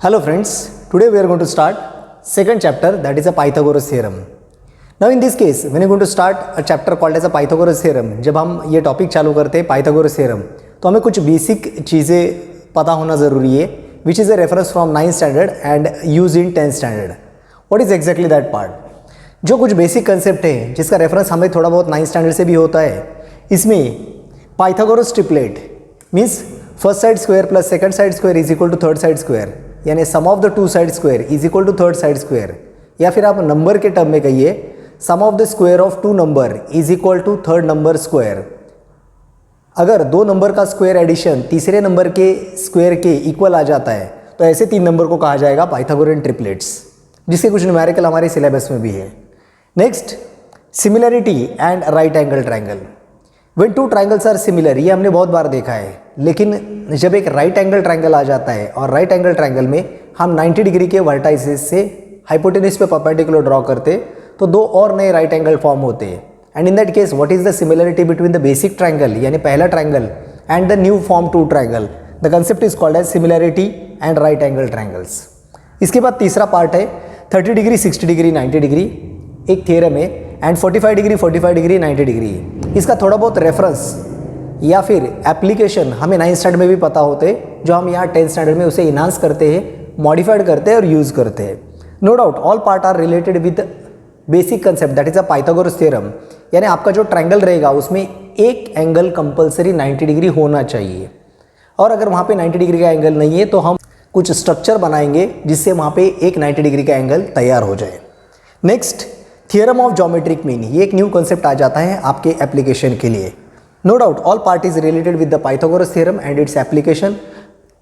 Hello friends, today we are going to start second chapter, that is a Pythagoras theorem. Now in this case, when you are going to start a chapter called as a Pythagoras theorem, जब हम ये topic चालू करते हैं Pythagoras theorem, तो हमें कुछ basic चीज़ें पता होना ज़रूरी है, which is a reference from 9th standard and used in 10th standard. What is exactly that part? जो कुछ बेसिक कंसेप्ट है जिसका रेफरेंस हमें थोड़ा बहुत 9th स्टैंडर्ड से भी होता है, इसमें Pythagoras triplet means first side square plus second side square is equal to third side square, यानी sum of the two side square is equal to third side square, या फिर आप नंबर के टर्म में कहिए sum of the square of two number is equal to third number square. अगर दो number का स्क्वायर एडिशन तीसरे नंबर के स्क्वायर के इक्वल आ जाता है तो ऐसे तीन नंबर को कहा जाएगा पाइथागोरियन ट्रिपलेट्स, जिसके कुछ न्यूमेरिकल हमारे सिलेबस में भी है. Next, similarity and right angle triangle. When two triangles are similar, ये हमने बहुत बार देखा है, लेकिन जब एक राइट एंगल ट्रायंगल आ जाता है और राइट एंगल ट्रायंगल में हम 90 डिग्री के वर्टाइसेस से हाइपोटेन्यूज पे परपेंडिकुलर ड्रॉ करते तो दो और नए राइट एंगल फॉर्म होते हैं. And in that case what is the similarity between the basic triangle यानी पहला triangle and the new form two triangle? The concept is called as similarity and right angle triangles. इसके बाद तीसरा part है 30 degree 60 degree 90 degree, एक theorem है, and 45 degree 45 degree 90 degree. इसका थोड़ा बहुत रेफरेंस या फिर एप्लीकेशन हमें 9th स्टैंडर्ड में भी पता होते, जो हम यहाँ 10th स्टैंडर्ड में उसे इनहांस करते हैं, मॉडिफाइड करते हैं और यूज़ करते हैं. No doubt all part are related with basic concept that is a Pythagoras theorem, यानी आपका जो ट्रायंगल रहेगा उसमें एक एंगल कंपलसरी 90 डिग्री होना चाहिए, और अगर वहाँ पे 90 डिग्री का एंगल नहीं है तो हम कुछ स्ट्रक्चर बनाएंगे जिससे वहाँ पे एक 90 डिग्री का एंगल तैयार हो जाए. Next, theorem of geometric mean. ये एक न्यू कंसेप्ट आ जाता है आपके एप्लीकेशन के लिए. No doubt all part is related with the Pythagoras theorem and its application.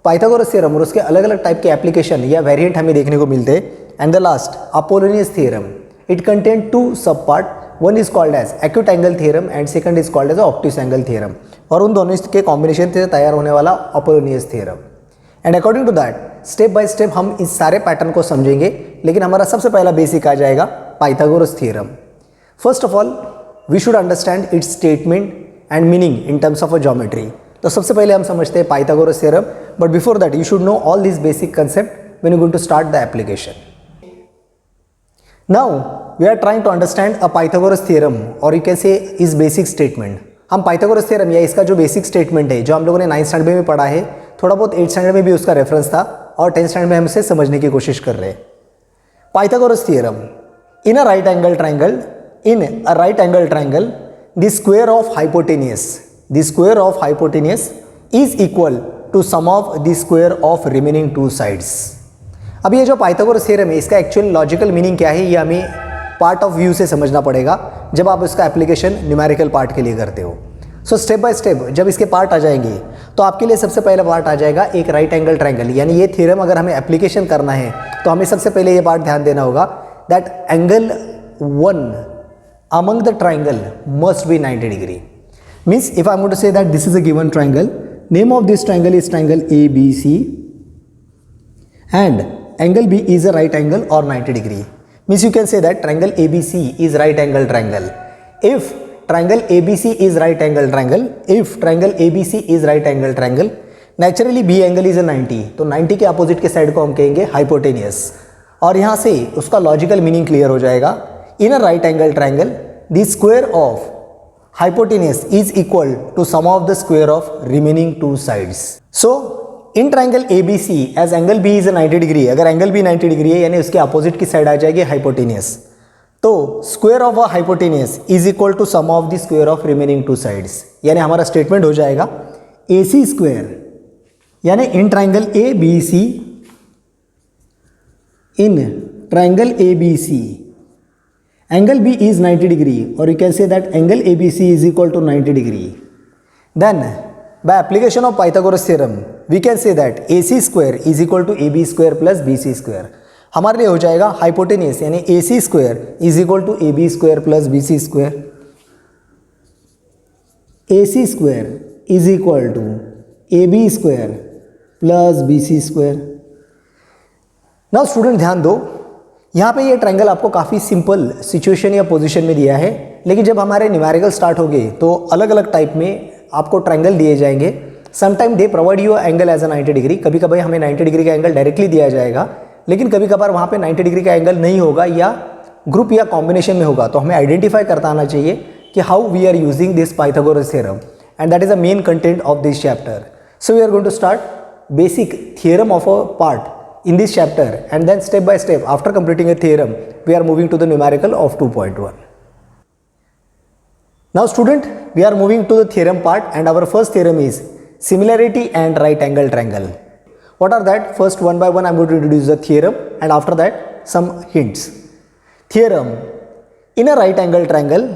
Pythagoras theorem और उसके अलग अलग टाइप के एप्लीकेशन या वेरिएंट हमें देखने को मिलते हैं. And the last, Apollonius theorem. It contain two sub part, one is called as acute angle theorem and second is called as obtuse angle theorem, और उन दोनों के कॉम्बिनेशन से तैयार होने वाला Apollonius theorem. And according to that step by step हम इस सारे पैटर्न को समझेंगे, लेकिन हमारा सबसे पहला बेसिक आ जाएगा Pythagoras theorem. First of all we should understand its statement and meaning in terms of a geometry. तो सबसे पहले हम समझते हैं Pythagoras theorem, but before that you should know all this basic concept when you going to start the application. Now we are trying to understand a Pythagoras theorem और you can say is basic statement. हम Pythagoras theorem या इसका जो basic statement है, जो हम लोगों ने 9th स्टैंडर्ड में भी पढ़ा है, थोड़ा बहुत 8th स्टैंडर्ड में भी उसका रेफरेंस था, और 10th स्टैंडर्ड में हम इसे समझने की कोशिश कर रहे हैं. Pythagoras theorem, in a right angle triangle, the square of hypotenuse is equal to sum of the square of remaining two sides. अब ये जो पाइथागोरस थ्योरम है, इसका एक्चुअल लॉजिकल मीनिंग क्या है, ये हमें पार्ट ऑफ व्यू से समझना पड़ेगा जब आप इसका एप्लीकेशन न्यूमेरिकल पार्ट के लिए करते हो. सो स्टेप बाय स्टेप जब इसके पार्ट आ जाएंगे तो आपके लिए सबसे पहला पार्ट आ जाएगा एक राइट एंगल ट्रायंगल. यानी ये थ्योरम अगर हमें एप्लीकेशन करना है तो हमें सबसे पहले ये पार्ट ध्यान देना होगा that angle 1 among the triangle must be 90 degree. Means if I am going to say that this is a given triangle, name of this triangle is triangle ABC and angle B is a right angle or 90 degree. Means you can say that triangle ABC is right angle triangle. If triangle ABC is right angle triangle, naturally B angle is a 90. तो 90 के opposite के side को हम कहेंगे hypotenuse, और यहाँ से उसका लॉजिकल मीनिंग क्लियर हो जाएगा. In a right angle triangle the square of hypotenuse is equal to sum of the square of remaining two sides. So in triangle ABC as angle B is 90 degree, अगर angle B 90 degree है यानी उसके opposite की side आ जाएगी hypotenuse, तो square of a hypotenuse is equal to sum of the square of remaining two sides. यानी हमारा statement हो जाएगा AC स्क्वायर, यानी in triangle ABC, in triangle ABC angle B is 90 degree, or you can say that angle ABC is equal to 90 degree. Then by application of Pythagoras theorem we can say that AC square is equal to AB square plus BC square. हमारे लिए हो जाएगा hypotenuse यानी AC square is equal to AB square plus BC square. AC square is equal to AB square plus BC square. Now student ध्यान दो, यहाँ पे ये ट्रायंगल आपको काफ़ी सिंपल सिचुएशन या पोजीशन में दिया है, लेकिन जब हमारे न्यूमेरिकल स्टार्ट होंगे तो अलग अलग टाइप में आपको ट्रायंगल दिए जाएंगे sometime they provide you angle as a 90 degree, कभी कभी हमें 90 डिग्री का एंगल डायरेक्टली दिया जाएगा, लेकिन कभी कभार वहाँ पे 90 डिग्री का एंगल नहीं होगा या ग्रुप या कॉम्बिनेशन में होगा। तो हमें आइडेंटिफाई करता आना चाहिए कि how we are using this Pythagoras theorem, and that is the main content of this chapter. So we are going to start basic theorem of a part in this chapter, and then step by step after completing a theorem we are moving to the numerical of 2.1. Now student, we are moving to the theorem part, and our first theorem is similarity and right angle triangle. What are that? First, one by one I am going to introduce the theorem, and after that some hints. Theorem: in a right angle triangle,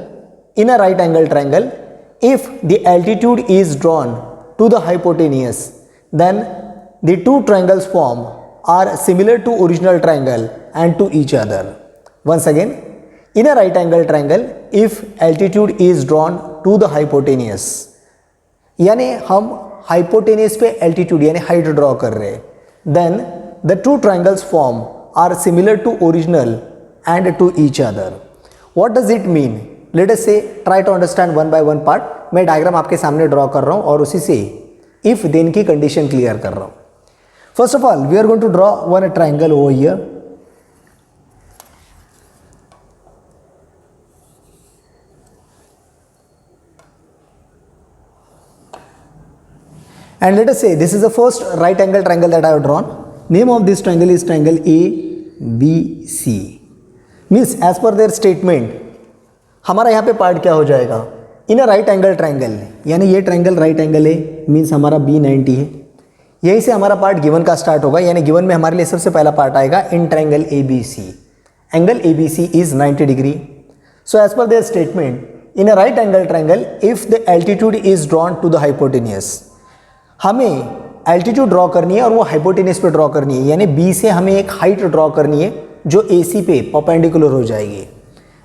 if the altitude is drawn to the hypotenuse, then the two triangles formed are similar to original triangle and to each other. Once again, in a right angle triangle, if altitude is drawn to the hypotenuse, यानी हम hypotenuse पे altitude यानी height draw कर रहे हैं, then the two triangles formed are similar to original and to each other. What does it mean? Let us say, try to understand one by one part. मैं diagram आपके सामने draw कर रहा हूँ और उसी से इफ देन की कंडीशन क्लियर कर रहा हूं। First of all, we are going to draw one triangle over here, and let us say this is the first right angle triangle that I have drawn. Name of this triangle is triangle ABC. Means as per their statement, हमारा यहाँ पे part क्या हो जाएगा? In a right angle triangle, यानी ये triangle right angle है, means हमारा B90 है। यहीं से हमारा पार्ट गिवन का स्टार्ट होगा, यानी गिवन में हमारे लिए सबसे पहला पार्ट आएगा in triangle ABC। Angle ABC is 90 degree. So as per their statement, in a right angle triangle if the altitude is drawn to the hypotenuse, हमें एल्टीट्यूड ड्रॉ करनी है और वो हाइपोटेनियस पे ड्रॉ करनी है, यानी B से हमें एक हाइट ड्रॉ करनी है जो AC पे परपेंडिकुलर हो जाएगी।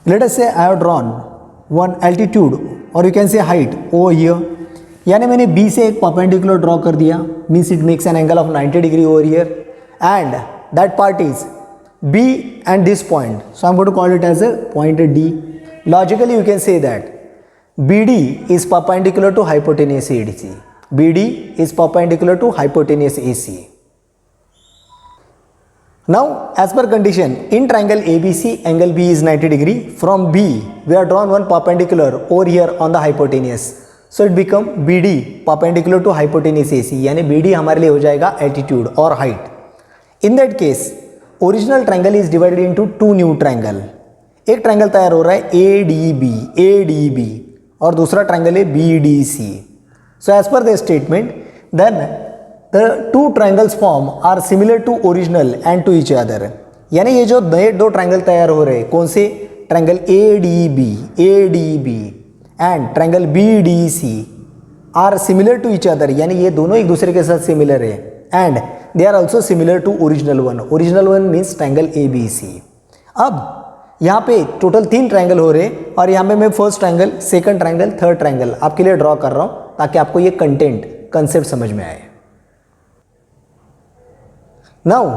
Let us say I have drawn one altitude और you can say height over here, यानी मैंने B से एक परपेंडिकुलर ड्रॉ कर दिया, means it makes an angle of 90 degree over here, and that part is B and this point, so I am going to call it as a point D. Logically you can say that BD is perpendicular to hypotenuse ADC. BD is perpendicular to hypotenuse AC. Now, as per condition, in triangle ABC, angle B is 90 degree. From B, we are drawn one perpendicular over here on the hypotenuse. So it become BD perpendicular to hypotenuse AC. यानी BD हमारे लिए हो जाएगा altitude और height. In that case, original triangle is divided into two new triangle. एक triangle तैयार हो रहा है ADB और दूसरा triangle है BDC. So as per the statement, then the two triangles form are similar to original and to each other. यानी ये जो नए दो ट्राइंगल तैयार हो रहे हैं, कौन से? Triangle ADB and triangle BDC are similar to each other, यानी ये दोनों एक दूसरे के साथ सिमिलर है, and they are also similar to original one. Original one means triangle ABC. अब यहाँ पे टोटल 3 ट्राइंगल हो रहे हैं और यहाँ पे मैं first triangle, second triangle, third triangle आपके लिए ड्रॉ कर रहा हूँ ताकि आपको ये कंटेंट कंसेप्ट समझ में आए। Now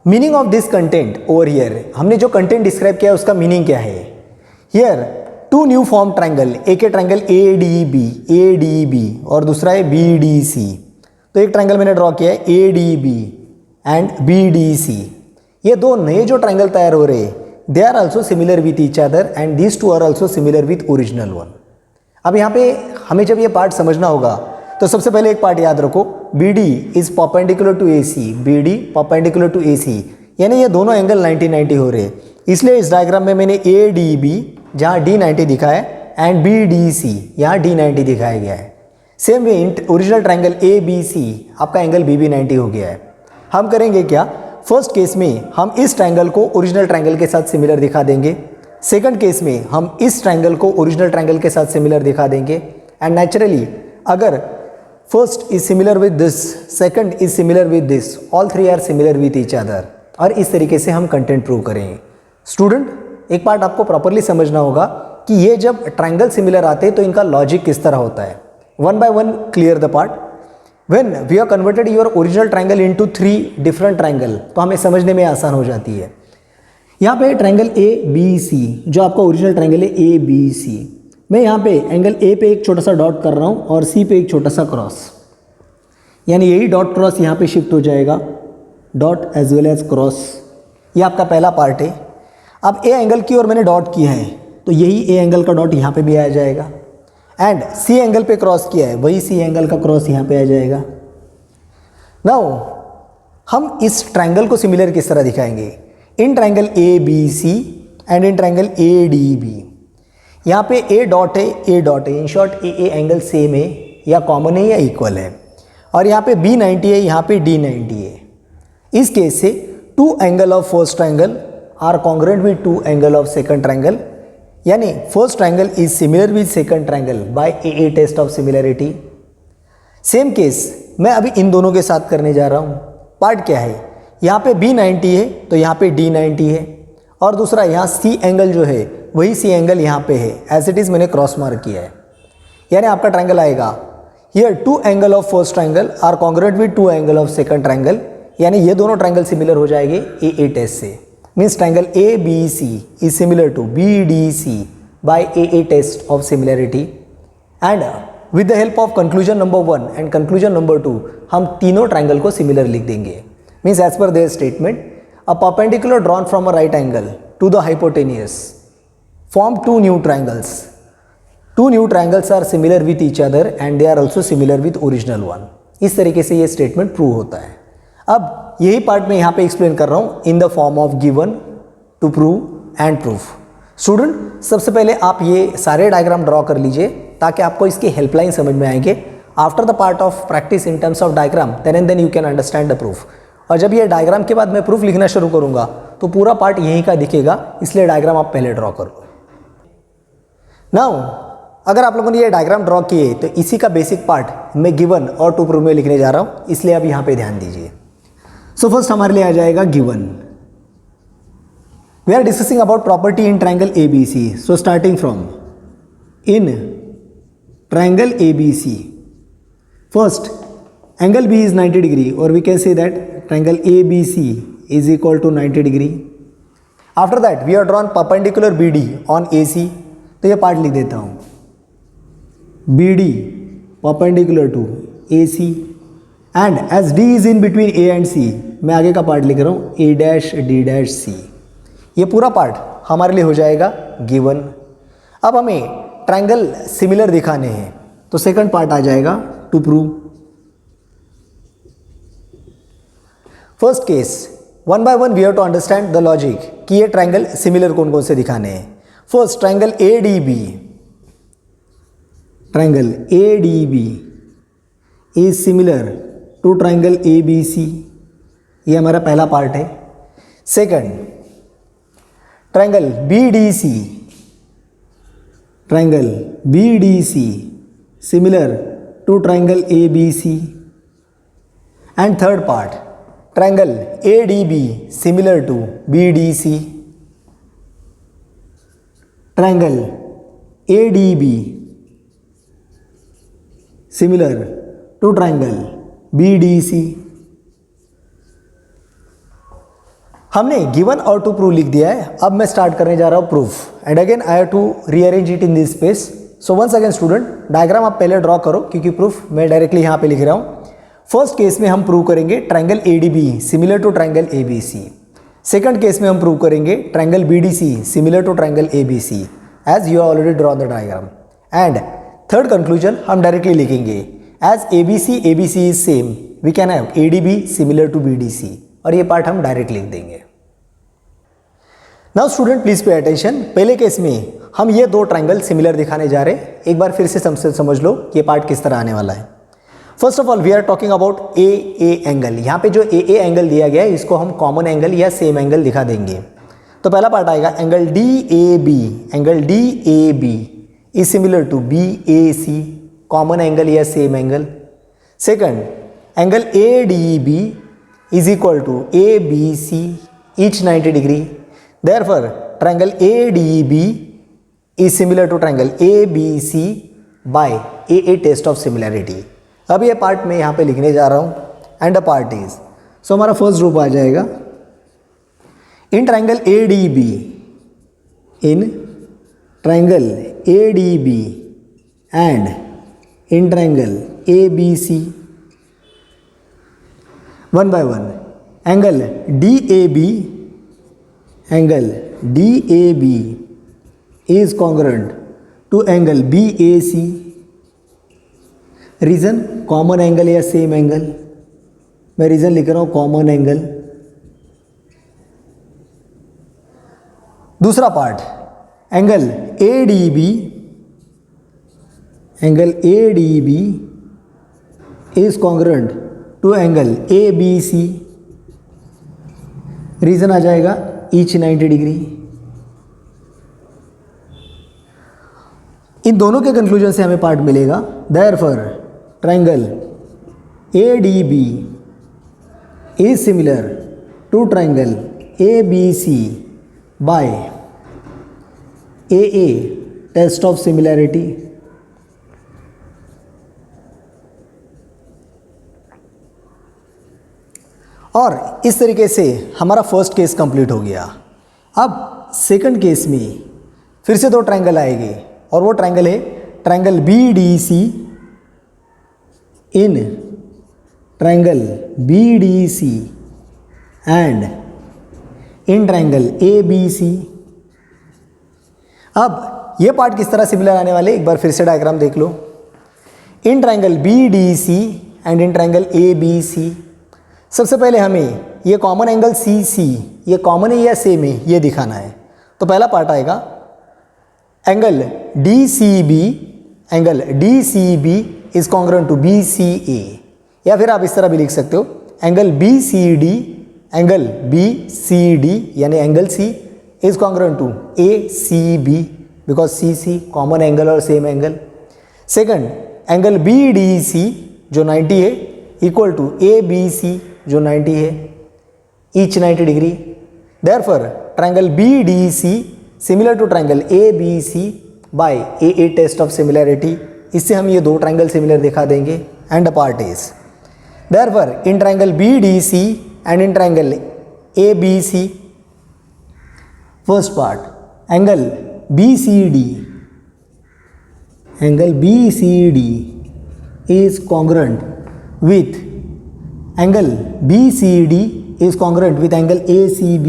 meaning of this content over here, हमने जो कंटेंट डिस्क्राइब किया है उसका मीनिंग क्या है? Here two new form triangle, एक है ट्राइंगल ADB और दूसरा है BDC। तो एक ट्राइंगल मैंने ड्रॉ किया है ADB एंड BDC। ये दो नए जो ट्राइंगल तैयार हो रहे हैं, they are also similar with each other and these two are also similar with original one. अब यहाँ पे हमें जब ये पार्ट समझना होगा तो सबसे पहले एक पार्ट याद रखो, BD is perpendicular to AC, BD perpendicular to AC, यानी ये दोनों एंगल 90 हो रहे हैं। इसलिए इस डायग्राम में मैंने ADB जहाँ D90 दिखाया है एंड BDC यहाँ D90 दिखाया गया है। Same way original triangle ABC आपका एंगल BB90 हो गया है। हम करेंगे क्या? फर्स्ट केस में हम इस ट्राइंगल को ओरिजिनल ट्राइंगल के साथ सिमिलर दिखा देंगे, सेकंड केस में हम इस ट्राइंगल को ओरिजिनल ट्राइंगल के साथ सिमिलर दिखा देंगे, एंड नेचुरली अगर first is similar with this, second is similar with this, all three are similar with each other, और इस तरीके से हम कंटेंट प्रूव करेंगे। स्टूडेंट, एक पार्ट आपको प्रॉपरली समझना होगा कि ये जब ट्राइंगल सिमिलर आते हैं तो इनका लॉजिक किस तरह होता है। One by one clear the part. When we are converted your original triangle into 3 different triangle, तो हमें समझने में आसान हो जाती है। यहाँ पे ट्राइंगल ABC जो आपका ओरिजिनल ट्राइंगल है ABC, मैं यहाँ पे एंगल A पे एक छोटा सा डॉट कर रहा हूँ और C पे एक छोटा सा क्रॉस। यानी यही डॉट क्रॉस यहाँ पे शिफ्ट हो जाएगा, dot as well as cross. ये आपका पहला पार्ट है। अब ए एंगल की ओर मैंने डॉट किया है तो यही ए एंगल का डॉट यहाँ पे भी आ जाएगा, एंड सी एंगल पे क्रॉस किया है वही सी एंगल का क्रॉस यहाँ पे आ जाएगा। नाउ हम इस ट्रायंगल को सिमिलर किस तरह दिखाएंगे, in triangle A B C and in triangle A D B. यहाँ पे ए डॉट है, ए डॉट है, in short A angle same है या कॉमन है या इक्वल है, और यहाँ पे बी 90 है, यहाँ पे डी 90 है। इस केस से two angle of first triangle are congruent with two angle of second triangle, यानी first triangle is similar with second triangle by A test of similarity. Same case मैं अभी इन दोनों के साथ करने जा रहा हूँ। पार्ट क्या है, यहाँ पे बी 90 है तो यहाँ पे डी 90 है, और दूसरा यहाँ सी एंगल जो है वही सी एंगल यहाँ पे है, एज इट इज़ मैंने क्रॉस मार्क किया है। यानी आपका ट्रायंगल आएगा here two angle of first triangle are congruent with two angle of second triangle, यानी ये दोनों ट्रायंगल सिमिलर हो जाएंगे ए टेस्ट से। Means triangle A B C is similar to B D C by A test of similarity, and with the help of conclusion number 1 and conclusion number 2 हम तीनों triangle को similar लिख देंगे। Means as per their statement, a perpendicular drawn from a right angle to the hypotenuse form two new triangles. Two new triangles are similar with each other and they are also similar with original one. इस तरीके से ये statement prove होता है। अब यही part मैं यहाँ पे एक्सप्लेन कर रहा हूँ in the form of given, to prove and proof. Student सबसे पहले आप ये सारे डायग्राम ड्रॉ कर लीजिए ताकि आपको इसकी हेल्पलाइन समझ में आएंगे। After the part of practice in terms of diagram then and then you can understand the proof. और जब ये डायग्राम के बाद मैं प्रूफ लिखना शुरू करूँगा तो पूरा पार्ट यहीं का दिखेगा, इसलिए डायग्राम आप पहले ड्रॉ करो। नाउ अगर आप लोगों ने ये डायग्राम ड्रॉ किए तो इसी का बेसिक पार्ट मैं गिवन और टू प्रूव में लिखने जा रहा हूँ, इसलिए अब यहाँ पे ध्यान दीजिए। सो फर्स्ट हमारे लिए आ जाएगा given. We are discussing about property in triangle A B C. So starting from in triangle A B C, first angle B is 90 degree, और we can say that triangle A B C is equal to 90 degree. After that we are drawn perpendicular B D on A C, तो ये part लिख देता हूँ, B D perpendicular to A C, and as D is in between A and सी, मैं आगे का part लिख रहा हूँ ए डैश डी डैश सी। ये पूरा पार्ट हमारे लिए हो जाएगा गिवन। अब हमें ट्रायंगल सिमिलर दिखाने हैं तो सेकंड पार्ट आ जाएगा to prove. First case one by one we have to understand the logic कि ये ट्रायंगल सिमिलर कौन कौन से दिखाने हैं। First triangle A D B, triangle A D B is similar to triangle A B C, ये हमारा पहला पार्ट है। Second triangle B D C, triangle B D C similar to triangle A B C, and third part triangle A D B similar to B D C, triangle A D B similar to triangle B D C. हमने given और to prove लिख दिया है। अब मैं start करने जा रहा हूँ proof, and again I have to rearrange it in this space. So once again student diagram आप पहले ड्रॉ करो क्योंकि प्रूफ मैं डायरेक्टली यहाँ पे लिख रहा हूँ। फर्स्ट केस में हम प्रूव करेंगे triangle A D B similar to triangle A B C. Second case में हम प्रूव करेंगे triangle B D C similar to triangle A B C, as you already draw the diagram. And third conclusion हम directly लिखेंगे as A B C is same we can have A D B similar to B D C, और ये part हम direct लिख देंगे। Now student please pay attention. पहले case में हम ये दो ट्रायंगल सिमिलर दिखाने जा रहे हैं। एक बार फिर से समझ लो ये पार्ट किस तरह आने वाला है। First of all we are talking about a angle. यहाँ पे जो ए एंगल दिया गया है इसको हम कॉमन एंगल या सेम एंगल दिखा देंगे। तो पहला पार्ट आएगा angle D A B, angle D A B is similar to B A C, common angle या same angle. Second angle A D B is equal to A B C, each 90 degree. Therefore triangle A D B is similar to triangle A B C by A test of similarity. अब ये part मैं यहाँ पे लिखने जा रहा हूँ, and the part is, so हमारा फर्स्ट ग्रुप आ जाएगा in triangle A D B, in triangle A D B and in triangle A B C, one by one. Angle DAB is congruent to angle BAC. Reason common angle या same angle. मैं reason लिख रहा हूं common angle. दूसरा part angle ADB is congruent to angle ABC. Reason आ जाएगा each 90 degree. इन दोनों के कंक्लूजन से हमें पार्ट मिलेगा. Therefore triangle ADB is similar to triangle ABC by AA test of similarity. और इस तरीके से हमारा फर्स्ट केस कंप्लीट हो गया. अब सेकंड केस में फिर से दो ट्रायंगल आएंगे और वो ट्रायंगल है triangle BDC in triangle BDC and in triangle ABC. अब ये पार्ट किस तरह सिमिलर आने वाले एक बार फिर से डायग्राम देख लो. In triangle BDC and in triangle ABC सबसे पहले हमें ये कॉमन एंगल CC ये कॉमन है या सेम है ये दिखाना है. तो पहला पार्ट आएगा angle DCB is congruent to BCA. या फिर आप इस तरह भी लिख सकते हो एंगल BCD यानी angle C is congruent to ACB because CC common angle और same angle. Second angle BDC जो 90 है इक्वल टू ABC जो 90 है each 90 degree. Therefore triangle BDC similar to triangle ABC by AA test of similarity. इससे हम ये दो triangle similar दिखा देंगे. And the part is therefore in triangle BDC and in triangle ABC first part angle BCD is congruent with angle BCD is congruent with angle ACB.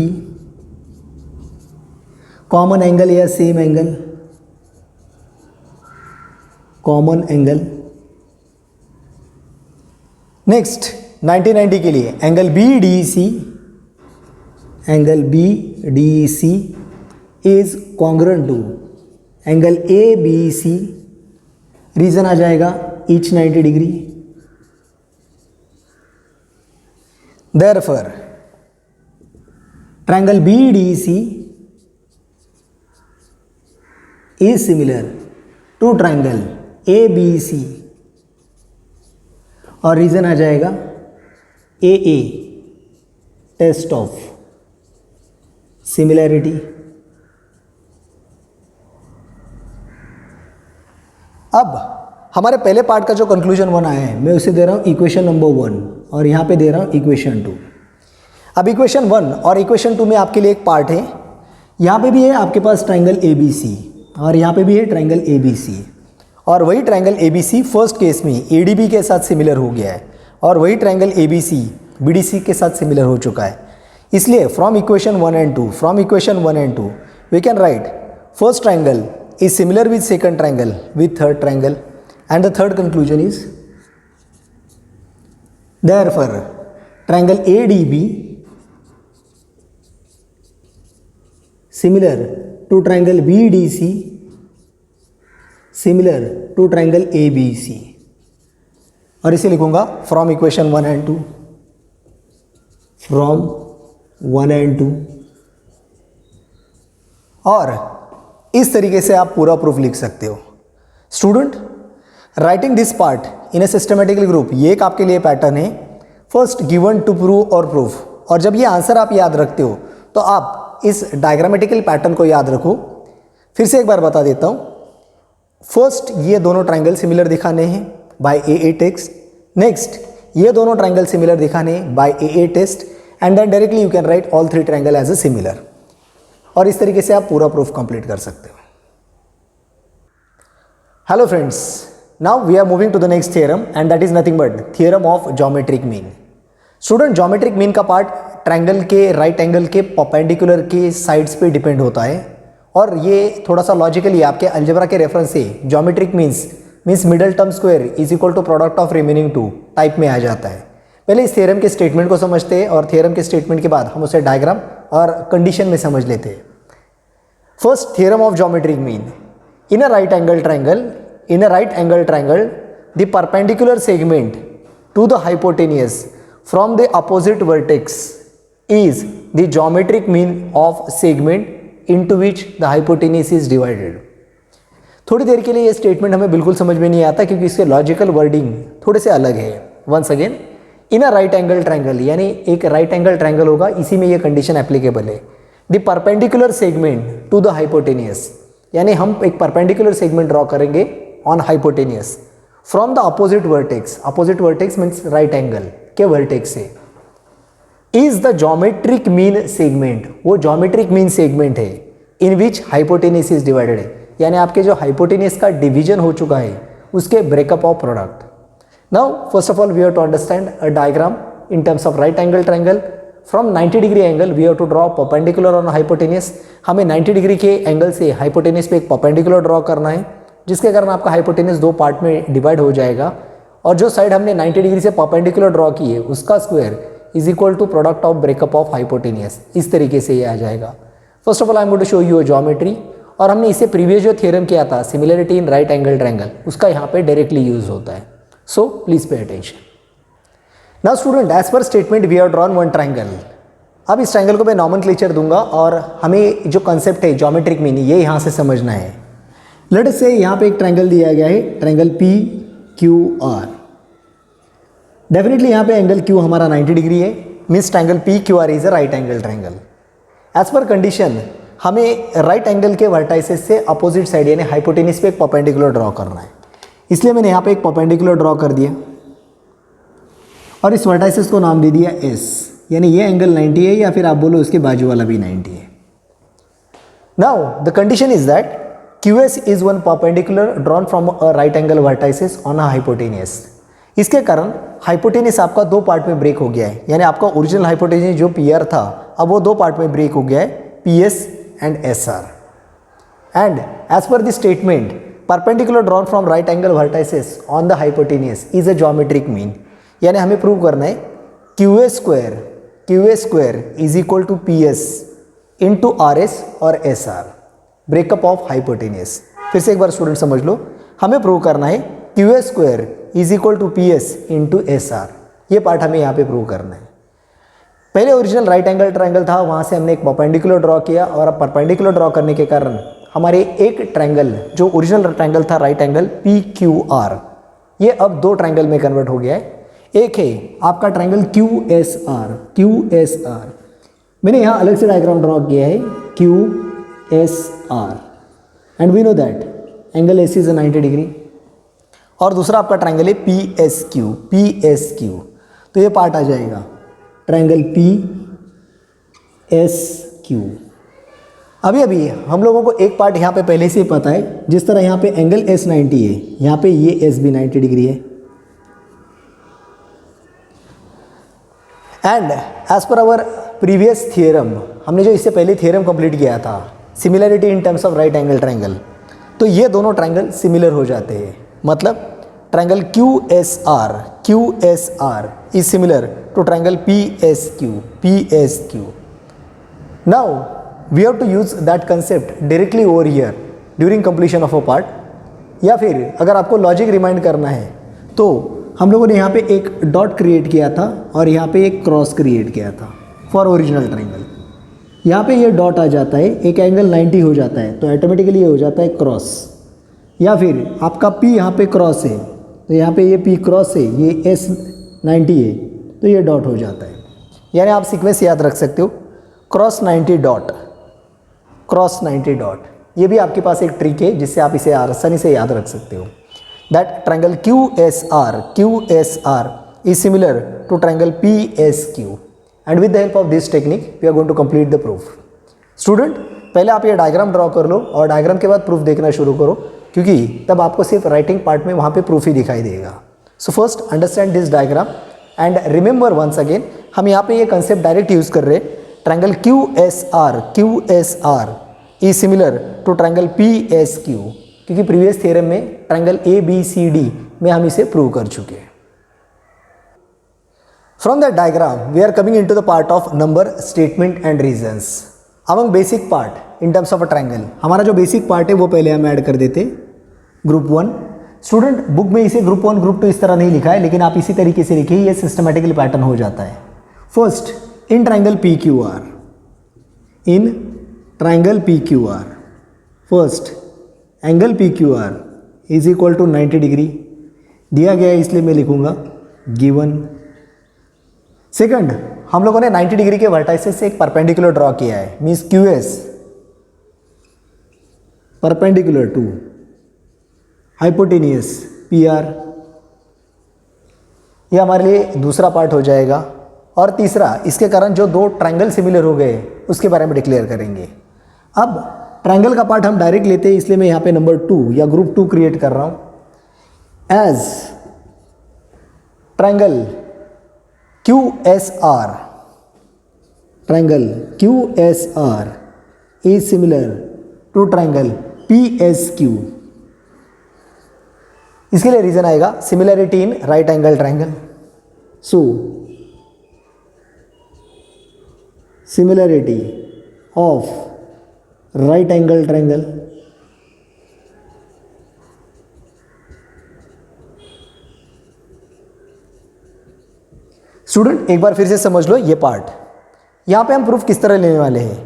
Common angle या same angle. Common angle. Next 90 के लिए angle BDC is congruent to angle ABC. Reason आ जाएगा each 90 degree. Therefore, triangle BDC is similar to triangle ABC और reason आ जाएगा AA test of similarity. अब हमारे पहले पार्ट का जो कंक्लूजन 1 आया है मैं उसे दे रहा हूँ इक्वेशन नंबर 1 और यहाँ पे दे रहा हूँ इक्वेशन 2. अब इक्वेशन 1 और इक्वेशन 2 में आपके लिए एक पार्ट है. यहाँ पे भी है आपके पास ट्रायंगल ABC और यहाँ पे भी है ट्रायंगल ABC. और वही ट्रायंगल ABC फर्स्ट केस में ADB के साथ सिमिलर हो गया है और वही ट्रायंगल ABC BDC के साथ सिमिलर हो चुका है. इसलिए from equation 1 and 2 we can write first triangle is similar with second triangle with third triangle and the third conclusion is therefore triangle ADB similar to triangle BDC similar to triangle ABC. और इसे लिखूंगा from equation 1 and 2 from 1 and 2 और इस तरीके से आप पूरा proof लिख सकते हो. Student writing this part in A systematical group ये एक आपके लिए पैटर्न है. फर्स्ट गिवन टू प्रूव और प्रूफ. और जब ये आंसर आप याद रखते हो तो आप इस डायग्रामेटिकल पैटर्न को याद रखो. फिर से एक बार बता देता हूँ. फर्स्ट ये दोनों ट्रायंगल सिमिलर दिखाने हैं बाय AA टेस्ट. नेक्स्ट ये दोनों ट्रायंगल सिमिलर दिखाने हैं by AA test and then directly you can write all 3 triangle as a similar. और इस तरीके से आप पूरा प्रूफ कंप्लीट कर सकते हो. Hello friends, now we are moving to the next theorem and that is nothing but theorem of geometric mean. Student geometric mean का पार्ट ट्रायंगल के राइट एंगल के परपेंडिकुलर के साइड्स पे डिपेंड होता है, और ये थोड़ा सा लॉजिकली आपके अलजेब्रा के रेफरेंस से geometric means middle term square is equal to product of remaining two type में आ जाता है। पहले इस थ्योरम के स्टेटमेंट को समझते हैं और थ्योरम के स्टेटमेंट के बाद हम उसे डायग्राम और कंडीशन में समझ लेते हैं। First theorem of geometric mean, in a right angle triangle the perpendicular segment to the hypotenuse from the opposite vertex is the geometric mean of segment into which the hypotenuse is divided. थोड़ी देर के लिए ये statement हमें बिल्कुल समझ में नहीं आता क्योंकि इसके लॉजिकल वर्डिंग थोड़े से अलग है। Once again, in a right angle triangle, यानी एक राइट एंगल ट्रायंगल होगा, इसी में ये कंडीशन एप्लीकेबल है। The perpendicular segment to the hypotenuse, यानी हम एक परपेंडिकुलर सेगमेंट ड्रॉ करेंगे on hypotenuse from the opposite vertex means right angle के वर्टेक्स से, is the geometric mean segment, वो ज्योमेट्रिक मीन सेगमेंट है in which hypotenuse is divided है, यानी आपके जो हाइपोटेनियस का डिवीजन हो चुका है उसके breakup of product. Now first of all we have to understand a diagram in terms of right angle triangle. From 90 degree angle we have to draw perpendicular on hypotenuse. हमें 90 degree के angle से hypotenuse पे एक perpendicular draw करना है, जिसके कारण आपका हाइपोटेनियस दो पार्ट में डिवाइड हो जाएगा, और जो साइड हमने 90 डिग्री से परपेंडिकुलर ड्रॉ की है उसका square is equal to product of breakup of hypotenuse. इस तरीके से ये आ जाएगा। First of all I am going to show you geometry, और हमने इससे प्रीवियस जो थ्योरम किया था similarity in right angle triangle, उसका यहाँ पे डायरेक्टली यूज होता है। So please pay attention. Now student, as per statement we have drawn one triangle. अब इस ट्रायंगल को मैं नॉमेनक्लेचर दूंगा और हमें जो कंसेप्ट है ज्योमेट्रिक मीन ये यहाँ से समझना है। लेट अस से यहाँ पे एक ट्रायंगल दिया गया है, triangle P Q R. Definitely यहाँ पे एंगल क्यू हमारा 90 डिग्री है, means triangle P Q R is a right angle triangle. As per condition हमें राइट एंगल के वर्टाइसेस से अपोजिट साइड यानी हाइपोटेनियस पे एक परपेंडिकुलर ड्रॉ करना है, इसलिए मैंने यहाँ पे एक परपेंडिकुलर ड्रॉ कर दिया और इस वर्टाइसेस को नाम दे दिया एस, यानी ये एंगल 90 है, या फिर आप बोलो उसके बाजू वाला भी 90 है। Now the condition is that QS is one perpendicular drawn from a right angle vertices on a hypotenuse. इसके कारण हाइपोटेनियस आपका दो पार्ट में ब्रेक हो गया है, यानी आपका ओरिजिनल हाइपोटेनियस जो PR था अब वो दो पार्ट में ब्रेक हो गया है, PS and SR। And as per the statement, perpendicular drawn from right angle vertices on the hypotenuse is a geometric mean, यानी हमें प्रूव करना है QA square is equal to PS into RS और SR, breakup of hypotenuse. फिर से एक बार student समझ लो, हमें प्रूव करना है QA square is equal to PS into SR, ये पार्ट हमें यहाँ पे प्रूव करना है। पहले ओरिजिनल राइट एंगल ट्रायंगल था, वहाँ से हमने एक परपेंडिकुलर ड्रॉ किया, और अब परपेंडिकुलर ड्रॉ करने के कारण हमारे एक ट्रायंगल जो ओरिजिनल ट्रायंगल था राइट एंगल PQR, ये अब दो ट्रायंगल में कन्वर्ट हो गया है। एक है आपका ट्रायंगल QSR, मैंने यहाँ अलग से डायग्राम ड्रॉ किया है QSR, and we know that angle AC is 90 degree. और दूसरा आपका ट्रायंगल है PSQ, तो ये पार्ट आ जाएगा ट्रायंगल PSQ। अभी हम लोगों को एक पार्ट यहाँ पे पहले से ही पता है, जिस तरह यहाँ पे एंगल S 90 है, यहाँ पे ये S भी 90 डिग्री है। And as per our previous theorem, हमने जो इससे पहले थियरम कंप्लीट किया था similarity in terms of right angle triangle, तो ये दोनों ट्रायंगल सिमिलर हो जाते हैं। मतलब triangle QSR is similar to triangle PSQ. Now we have to use that concept directly over here during completion of a part, या फिर अगर आपको लॉजिक रिमाइंड करना है तो हम लोगों ने यहाँ पे एक डॉट क्रिएट किया था और यहाँ पे एक क्रॉस क्रिएट किया था फॉर ओरिजिनल ट्रायंगल। यहाँ पे ये डॉट आ जाता है, एक एंगल 90 हो जाता है, तो ऑटोमेटिकली ये हो जाता है क्रॉस। या फिर आपका P यहाँ पे क्रॉस है, तो यहाँ पे ये P क्रॉस है, ये S 90 है, तो ये डॉट हो जाता है। यानी आप सीक्वेंस याद रख सकते हो, क्रॉस 90 डॉट। ये भी आपके पास एक ट्रिक है जिससे आप इसे आसानी से याद रख सकते हो। That triangle QSR is similar to triangle PSQ, and with the help of this technique we are going to complete the proof. Student, पहले आप ये डायग्राम ड्रॉ कर लो और डायग्राम के बाद प्रूफ देखना शुरू करो, क्योंकि तब आपको सिर्फ राइटिंग पार्ट में वहाँ पे प्रूफ ही दिखाई देगा। So first understand this diagram and remember once again, हम यहाँ पे ये कंसेप्ट डायरेक्ट यूज़ कर रहे हैं, triangle Q S R is similar to triangle P S Q, क्योंकि प्रीवियस थ्योरम में triangle A B C D में हम इसे प्रूव कर चुके हैं। From that diagram we are coming into the part of number statement and reasons. Among basic part in terms of a triangle, हमारा जो बेसिक पार्ट है वो पहले हम ऐड कर देते ग्रुप 1। स्टूडेंट बुक में इसे ग्रुप 1 ग्रुप 2 इस तरह नहीं लिखा है, लेकिन आप इसी तरीके से लिखिए, ये सिस्टमेटिकली पैटर्न हो जाता है। First, in triangle P Q R, in triangle P Q R, first angle P Q R is equal to 90 degree दिया गया है, इसलिए मैं लिखूंगा गिवन। सेकंड, हम लोगों ने 90 डिग्री के वर्टाइसेस से एक परपेंडिकुलर ड्रॉ किया है, means Q S perpendicular to hypotenuse P R, यह हमारे लिए दूसरा पार्ट हो जाएगा। और तीसरा, इसके कारण जो दो ट्रायंगल सिमिलर हो गए उसके बारे में डिक्लेयर करेंगे। अब ट्रायंगल का पार्ट हम डायरेक्ट लेते हैं, इसलिए मैं यहाँ पे नंबर 2 या ग्रुप 2 क्रिएट कर रहा हूँ as triangle Q S R, triangle Q S R is similar to triangle P S Q. इसके लिए रीजन आएगा similarity in right angle triangle. So similarity of right angle triangle student एक बार फिर से समझ लो ये पार्ट। यहां पे हम प्रूफ किस तरह लेने वाले हैं,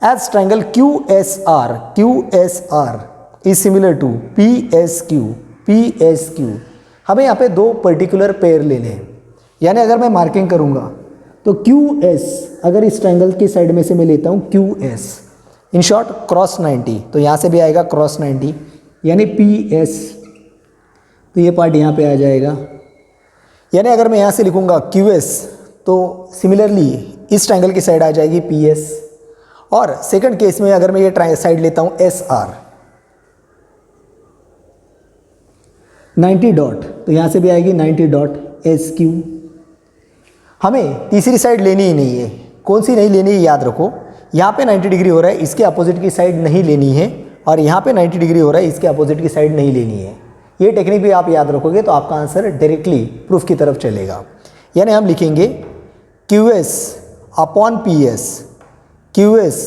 as triangle Q S R is similar to P S Q. हमें यहाँ पे दो पर्टिकुलर पेयर लेने हैं, यानी अगर मैं मार्किंग करूँगा तो क्यू एस, अगर इस ट्रायंगल की साइड में से मैं लेता हूँ Q S, in short cross 90, तो यहाँ से भी आएगा क्रॉस 90 यानी पी एस, तो ये पार्ट यहाँ पे आ जाएगा। यानी अगर मैं यहाँ से लिखूँगा क्यू एस तो सिमिलरली इस ट्रायंगल की साइड आ जाएगी पी एस। और सेकंड केस में अगर मैं ये साइड लेता हूँ एस आर 90 डॉट, तो यहाँ से भी आएगी 90 डॉट एस क्यू। हमें तीसरी साइड लेनी ही नहीं है, कौन सी नहीं लेनी है याद रखो, यहाँ पे 90 डिग्री हो रहा है इसके अपोजिट की साइड नहीं लेनी है, और यहाँ पे 90 डिग्री हो रहा है इसके अपोजिट की साइड नहीं लेनी है। ये टेक्निक भी आप याद रखोगे तो आपका आंसर डायरेक्टली प्रूफ की तरफ चलेगा। यानी हम लिखेंगे Q S upon P S, Q S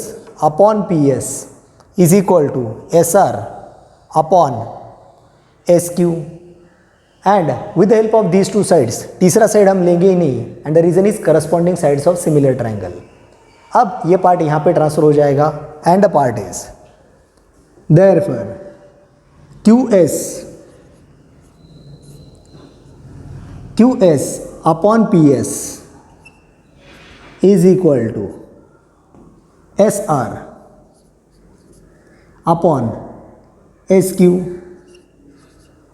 upon P S is equal to S R upon S Q, and with the help of these two sides, तीसरा साइड हम लेंगे ही नहीं, and the reason is corresponding sides of similar triangle. अब ये part यहाँ पे transfer हो जाएगा, and the part is therefore Q S upon P S is equal to S R upon S Q,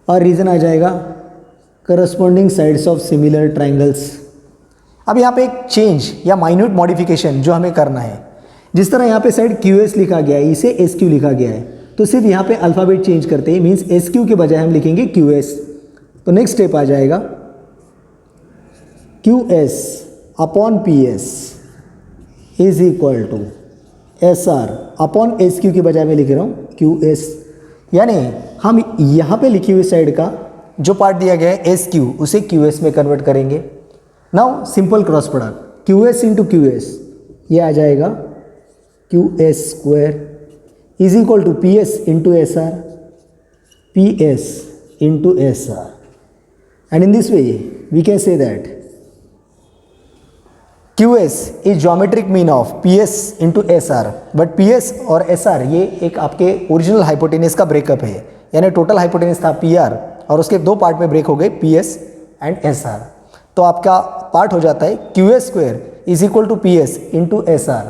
और रीजन आ जाएगा corresponding sides of similar triangles. अब यहाँ पे एक चेंज या माइन्यूट मॉडिफिकेशन जो हमें करना है, जिस तरह यहाँ पे साइड क्यू एस लिखा गया है इसे एस क्यू लिखा गया है, तो सिर्फ यहाँ पे अल्फ़ाबेट चेंज करते हैं, मीन्स एस क्यू के बजाय हम लिखेंगे क्यू एस। तो नेक्स्ट स्टेप आ जाएगा Q S upon P S is equal to S R upon S Q के बजाय मैं लिख रहा हूँ क्यू एस। यानी हम यहाँ पे लिखी हुई साइड का जो पार्ट दिया गया है एस क्यू, उसे क्यू एस में कन्वर्ट करेंगे। Now simple cross product Q S into Q S, ये आ जाएगा Q S square is equal to P S into S R, P S into S R, and in this way we can say that QS is geometric mean of PS into SR, but PS और SR ये एक आपके original hypotenuse का breakup है, यानी total hypotenuse था PR और उसके दो पार्ट में ब्रेक हो गए PS एंड SR, तो आपका पार्ट हो जाता है QS square is equal to PS into SR।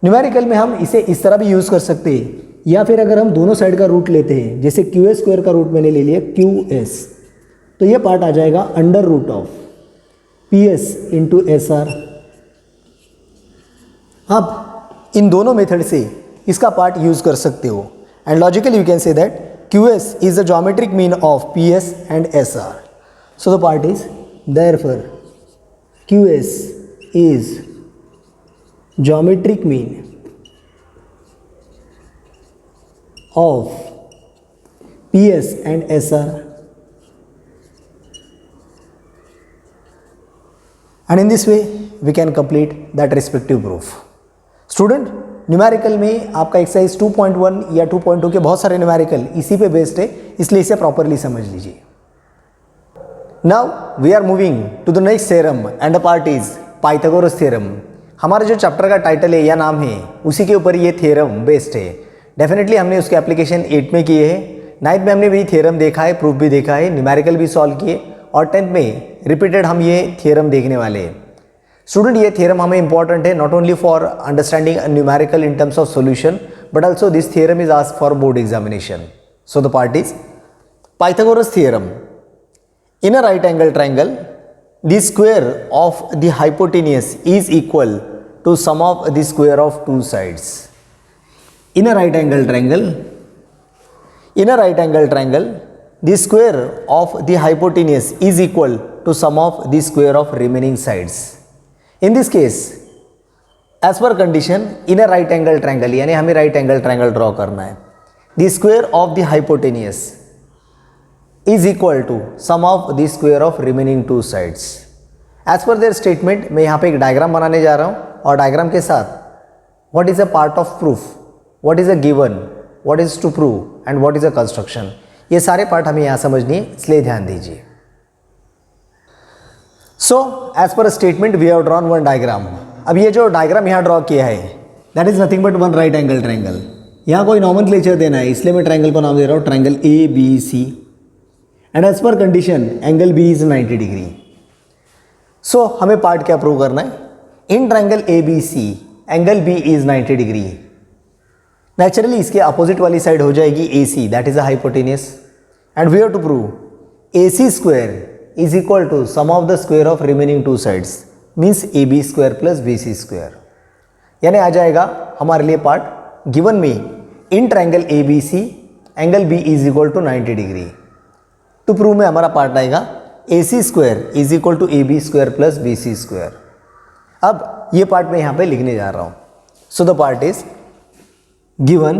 Numerical में हम इसे इस तरह भी यूज़ कर सकते हैं, या फिर अगर हम दोनों साइड का रूट लेते हैं, जैसे QS स्क्वायर का रूट मैंने ले लिया QS, तो ये पार्ट आ जाएगा under root of PS into SR। अब इन दोनों मेथड से इसका पार्ट यूज़ कर सकते हो, and logically you can say that QS is the geometric mean of PS and SR, so the part is therefore QS is geometric mean of PS and SR, and in this way we can complete that respective proof. Student, numerical में आपका exercise 2.1 या 2.2 के बहुत सारे numerical इसी पे based है, इसलिए इसे प्रॉपरली समझ लीजिए. Now we are moving to the next theorem and the part is Pythagoras theorem. हमारे जो चैप्टर का टाइटल है या नाम है उसी के ऊपर ये थ्योरम बेस्ड है. डेफिनेटली हमने उसके एप्लीकेशन 8 में किए हैं, 9th में हमने भी थ्योरम देखा है, प्रूफ भी देखा है, न्यूमेरिकल भी सॉल्व किए, और 10th में रिपीटेड हम ये थ्योरम देखने वाले हैं. स्टूडेंट, ये थ्योरम हमें इंपॉर्टेंट है not only for understanding numerical in terms of solution, but also this theorem is asked for board examination. So the part is Pythagoras theorem. In a right angle triangle, the square of the hypotenuse is equal to sum of the square of two sides. In a right angle triangle, the square of the hypotenuse is equal to sum of the square of remaining sides. In this case, as per condition, in a right angle triangle, यानी हमें right angle triangle draw करना है, the square of the hypotenuse is equal to sum of the square of remaining two sides. As per their statement, मैं यहाँ पे एक diagram बनाने जा रहा हूँ, और डायग्राम के साथ what is a part of proof, what is a given, what is to prove and what is a construction, ये सारे पार्ट हमें यहाँ समझनी है, इसलिए ध्यान दीजिए. So as per a statement we have drawn one diagram. अब ये जो डायग्राम यहाँ ड्रॉ किया है that is nothing but one right angle triangle. यहाँ कोई नॉमेनक्लेचर देना है, इसलिए मैं ट्रायंगल को नाम दे रहा हूँ triangle ABC. And as per condition angle B is 90 degree. So हमें पार्ट क्या प्रूव करना है? In triangle A B C angle B is 90 degree. Naturally इसके अपोजिट वाली साइड हो जाएगी A C, that is a hypotenuse, and we have to prove A C square is equal to sum of the square of remaining two sides, means A B square plus B C square. यानी आ जाएगा हमारे लिए part given में in triangle A B C angle B is equal to 90 degree. To prove में हमारा part आएगा A C square is equal to A B square plus B C square. अब ये पार्ट मैं यहाँ पे लिखने जा रहा हूँ. So the part is given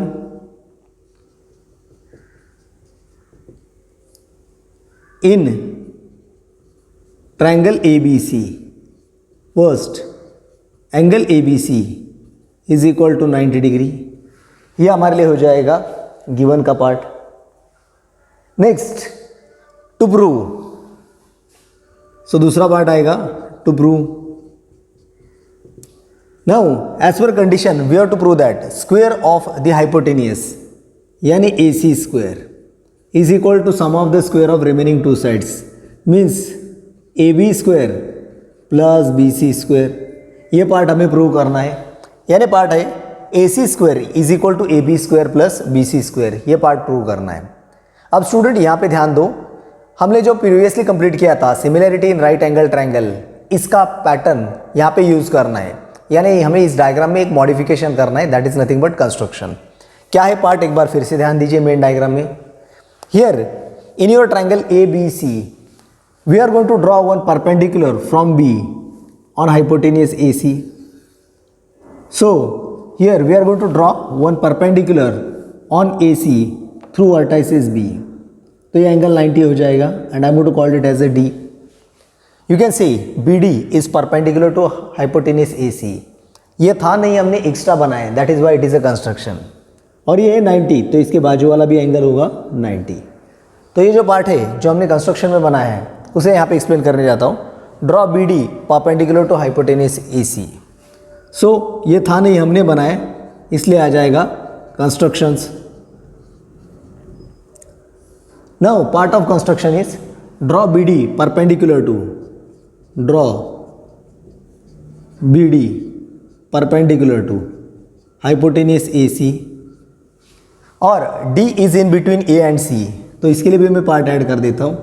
in triangle A B C, first angle A B C is equal to 90 degree. ये हमारे लिए हो जाएगा गिवन का part. Next to prove, so दूसरा पार्ट आएगा to prove. Now as per condition we have to prove that square of the hypotenuse यानी A C square is equal to sum of the square of remaining two sides, means A B square plus B C square. ये part हमें prove करना है. यानी part है A C square is equal to A B square plus B C square. ये part prove करना है. अब स्टूडेंट यहाँ पे ध्यान दो, हमने जो प्रीवियसली कंप्लीट किया था सिमिलैरिटी इन राइट एंगल ट्रायंगल, इसका पैटर्न यहाँ पे यूज करना है. यानी हमें इस डायग्राम में एक मॉडिफिकेशन करना है, that is nothing but construction. क्या है पार्ट, एक बार फिर से ध्यान दीजिए मेन डायग्राम में. Here in your triangle A B C we are going to draw one perpendicular from B on hypotenuse A C. So here we are going to draw one perpendicular on A C through vertices B. तो ये angle 90 हो जाएगा and I am going to call it as a D. You can say B D is perpendicular to hypotenuse A C. ये था नहीं, हमने extra बनाया, that is why it is a construction. और ये है 90, तो इसके बाजू वाला भी एंगल होगा 90. तो ये जो पार्ट है जो हमने कंस्ट्रक्शन में बनाया है उसे यहाँ पे एक्सप्लेन करने जाता हूँ. Draw B D perpendicular to hypotenuse A C. So ये था नहीं, हमने बनाया, इसलिए आ जाएगा constructions. Now part of construction is draw BD perpendicular to hypotenuse AC, और D is in between A and C. तो इसके लिए भी मैं पार्ट ऐड कर देता हूँ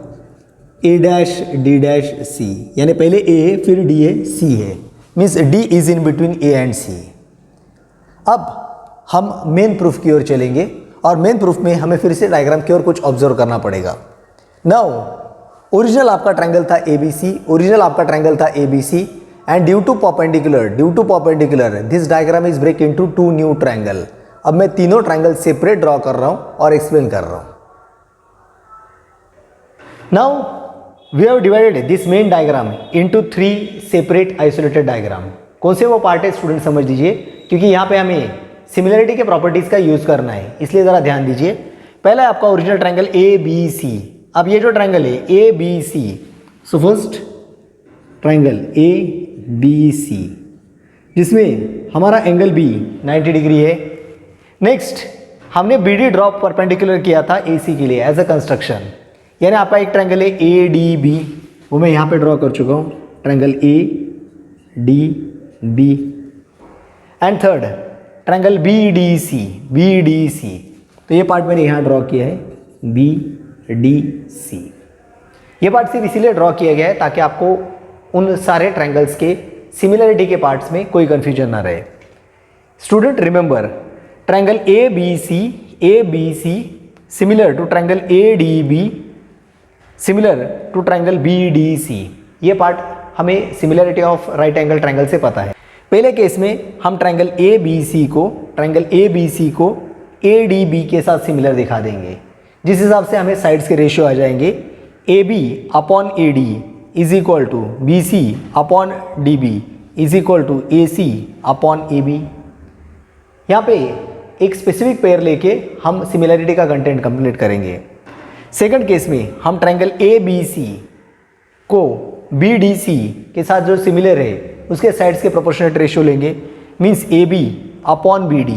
A dash D dash C, यानी पहले A है फिर D है C है, means D is in between A and C. अब हम मेन प्रूफ की ओर चलेंगे, और मेन प्रूफ में हमें फिर से डायग्राम की ओर कुछ ऑब्जर्व करना पड़ेगा. नाउ ओरिजिनल आपका ट्रायंगल था ABC, and due to perpendicular this diagram is break into two new triangle. अब मैं तीनों ट्रायंगल सेपरेट ड्रॉ कर रहा हूं और एक्सप्लेन कर रहा हूं। Now we have divided this main diagram into 3 separate isolated diagram. कौन से वो पार्ट है स्टूडेंट समझ लीजिए, क्योंकि यहाँ पे हमें सिमिलरिटी के प्रॉपर्टीज का यूज करना है, इसलिए जरा ध्यान दीजिए। पहला है आपका ओरिजिनल ट्रायंगल ABC। अब ये जो ट्रायंगल है ABC, so first triangle ABC जिसमें हमारा एंगल B 90 डिग्री है। नेक्स्ट हमने BD ड्रॉप परपेंडिकुलर किया था AC के लिए एज अ कंस्ट्रक्शन, यानी आपका एक ट्रायंगल है ADB, वो मैं यहाँ पे ड्रॉ कर चुका हूँ, triangle ADB। And third triangle BDC, तो ये पार्ट मैंने यहाँ ड्रॉ किया है BDC। ये पार्ट सिर्फ इसीलिए ड्रॉ किया गया है ताकि आपको उन सारे ट्रायंगल्स के सिमिलरिटी के पार्ट्स में कोई कंफ्यूजन ना रहे। Student remember, triangle ABC similar to triangle ADB similar to triangle BDC। ये पार्ट हमें similarity of right angle triangle से पता है। पहले केस में हम ट्रायंगल ABC को ADB के साथ सिमिलर दिखा देंगे, जिस हिसाब से हमें साइड्स के रेशियो आ जाएंगे AB upon AD is equal to BC upon DB is equal to AC upon AB। यहाँ पे एक स्पेसिफिक पेयर लेके हम सिमिलरिटी का कंटेंट कंप्लीट करेंगे। सेकंड केस में हम ट्रायंगल ABC को BDC के साथ जो सिमिलर है उसके साइड्स के प्रोपोर्शनेट रेशियो लेंगे, means AB upon BD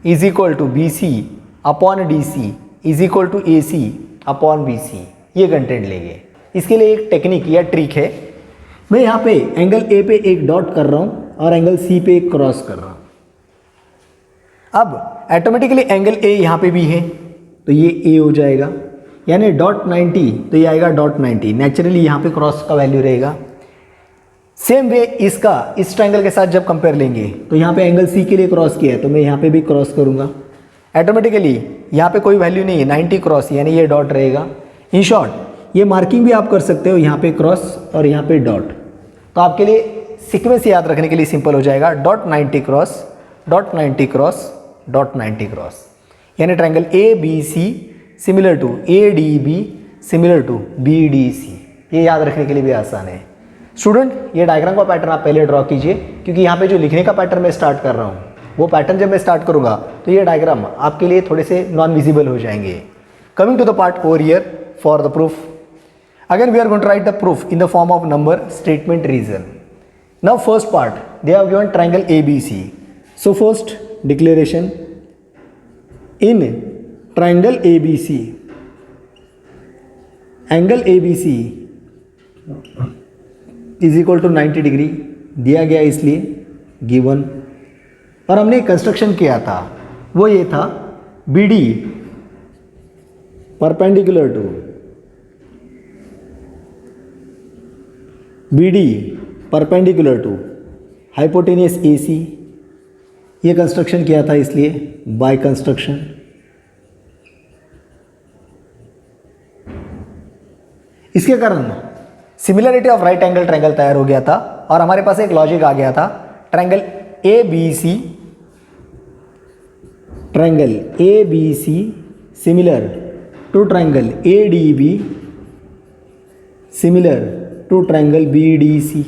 is equal to BC upon DC is equal to AC upon BC, ये कंटेंट लेंगे। इसके लिए एक टेक्निक या ट्रिक है, मैं यहाँ पे एंगल A पे एक डॉट कर रहा हूँ और एंगल C पे एक क्रॉस कर रहा हूँ। अब ऑटोमेटिकली एंगल A यहाँ पे भी है तो ये A हो जाएगा, यानी डॉट 90 तो ये आएगा डॉट 90, नेचुरली यहाँ पे क्रॉस का वैल्यू रहेगा। सेम वे इसका इस ट्रायंगल के साथ जब कंपेयर लेंगे तो यहाँ पे एंगल C के लिए क्रॉस किया है तो मैं यहाँ पे भी क्रॉस करूँगा, ऑटोमेटिकली यहाँ पे कोई वैल्यू नहीं है, 90 क्रॉस, यानी ये डॉट रहेगा। इन शॉर्ट ये मार्किंग भी आप कर सकते हो, यहाँ पे क्रॉस और यहाँ पे डॉट, तो आपके लिए सीक्वेंस याद रखने के लिए सिंपल हो जाएगा, dot 90 cross dot 90 cross dot 90 cross, यानी triangle ABC similar to ADB similar to BDC। ये याद रखने के लिए भी आसान है। स्टूडेंट ये डायग्राम का पैटर्न आप पहले ड्रॉ कीजिए, क्योंकि यहाँ पे जो लिखने का पैटर्न मैं स्टार्ट कर रहा हूँ वो पैटर्न जब मैं स्टार्ट करूँगा तो ये डायग्राम आपके लिए थोड़े से नॉन विजिबल हो जाएंगे। Coming to the part over here for the proof, again we are going to write the proof in the form of number, statement, reason. Now first part they have given triangle ABC, so first declaration in triangle ABC, angle ABC is equal to 90 degree दिया गया, इसलिए given. और हमने construction किया था वो ये था BD perpendicular to hypotenuse AC, ये कंस्ट्रक्शन किया था इसलिए बाय कंस्ट्रक्शन। इसके कारण similarity of right angle triangle तैयार हो गया था और हमारे पास एक लॉजिक आ गया था, triangle ABC similar to triangle ADB similar to triangle BDC।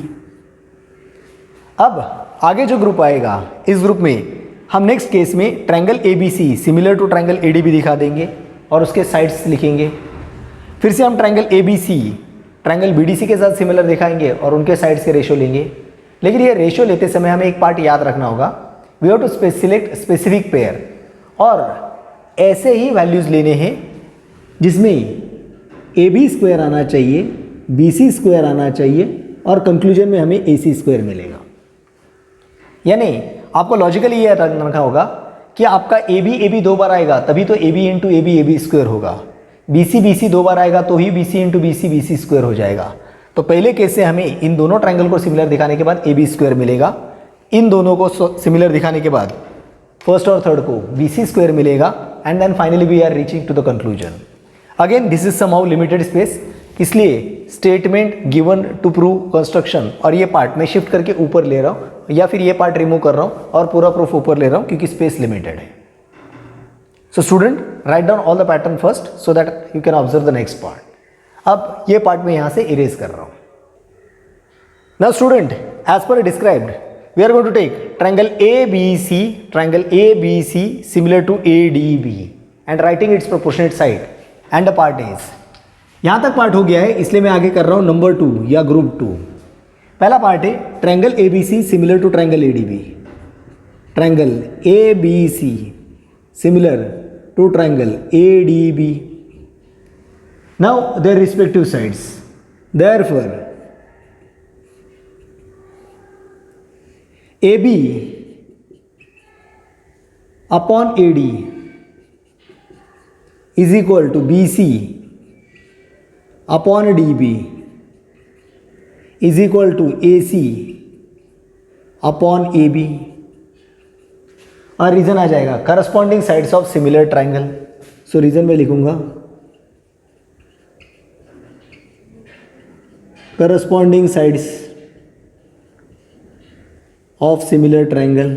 अब आगे जो ग्रुप आएगा इस ग्रुप में हम नेक्स्ट केस में triangle ABC similar to triangle ADB दिखा देंगे और उसके साइड्स लिखेंगे। फिर से हम ट्रायंगल ABC ट्रायंगल BDC के साथ सिमिलर दिखाएंगे और उनके साइड्स के रेशियो लेंगे। लेकिन ये रेशियो लेते समय हमें एक पार्ट याद रखना होगा, we have to select specific pair, और ऐसे ही वैल्यूज़ लेने हैं जिसमें AB स्क्वायर आना चाहिए, BC स्क्वायर आना चाहिए और कंक्लूजन में हमें AC स्क्वायर मिलेगा। यानी आपको लॉजिकली ये रखना होगा कि आपका AB दो बार आएगा तभी तो AB इंटू AB स्क्वायर होगा, BC दो बार आएगा तो ही BC इंटू BC स्क्वायर हो जाएगा। तो पहले केस से हमें इन दोनों ट्रायंगल को सिमिलर दिखाने के बाद AB स्क्वायर मिलेगा, इन दोनों को सिमिलर दिखाने के बाद फर्स्ट और थर्ड को BC स्क्वायर मिलेगा, and then finally we are reaching to the conclusion. Again this is somehow limited space, इसलिए statement given to prove construction और ये पार्ट मैं शिफ्ट करके ऊपर ले रहा हूँ या फिर ये पार्ट रिमूव कर रहा हूँ और पूरा प्रूफ ऊपर ले रहा हूँ क्योंकि स्पेस लिमिटेड है. So student write down all the pattern first so that you can observe the next part. अब ये पार्ट मैं यहाँ से इरेज कर रहा हूँ. Now student as per described we are going to take triangle ABC similar to ADB and writing its proportionate side and the part is. यहाँ तक पार्ट हो गया है इसलिए मैं आगे कर रहा हूँ नंबर 2 या ग्रुप 2. पहला पार्ट है triangle ABC similar to triangle ADB. Triangle ABC similar to triangle ADB. Now their respective sides. Therefore AB upon AD is equal to BC upon DB is equal to AC upon AB. और reason आ जाएगा corresponding sides of similar triangle. So reason में लिखूंगा corresponding sides of similar triangle.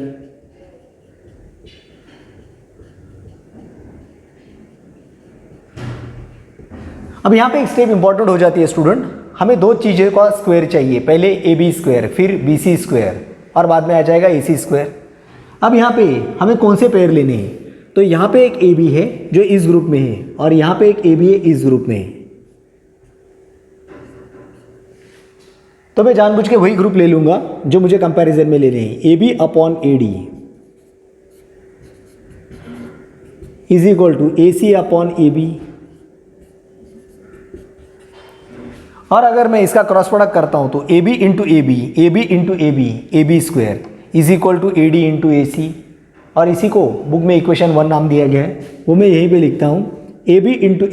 अब यहां पे एक step important हो जाती है स्टूडेंट. हमें दो चीज़ों का स्क्वायर चाहिए, पहले ए बी स्क्वायर फिर बी सी स्क्वायर और बाद में आ जाएगा ए सी स्क्वायर. अब यहाँ पे हमें कौन से पेयर लेने हैं? तो यहाँ पे एक ए बी है जो इस ग्रुप में है और यहाँ पे एक ए बी है इस ग्रुप में है. तो मैं जानबूझ के वही ग्रुप ले लूंगा जो मुझे कंपैरिजन में लेने हैं. A B upon A D is equal to A C upon A B. और अगर मैं इसका क्रॉस प्रोडक्ट करता हूं तो A B into A B square is equal to A D into A C. और इसी को बुक में इक्वेशन 1 नाम दिया गया है, वो मैं यहीं पे लिखता हूं A B into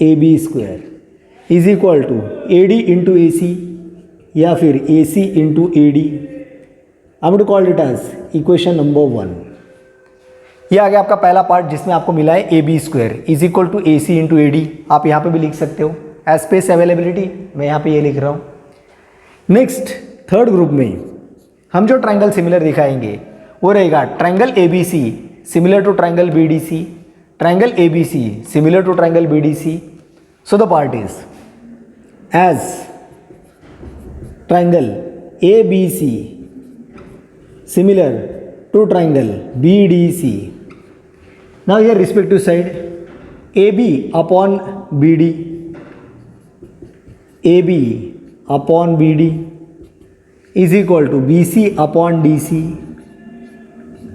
A B square is equal to A D into A C या फिर A C into A D. I am to call it as equation number 1. ये आ गया आपका पहला पार्ट जिसमें आपको मिला है A B square is equal to A C into A D. आप यहाँ पे भी लिख सकते हो एज स्पेस अवेलेबिलिटी, मैं यहाँ पे ये लिख रहा हूँ. नेक्स्ट थर्ड ग्रुप में हम जो ट्राइंगल सिमिलर दिखाएंगे वो रहेगा triangle A B C similar to triangle B D C, triangle A B C similar to triangle B D C. So the part is as triangle ABC similar to triangle BDC. Now here respective side AB upon BD, AB upon BD is equal to BC upon DC.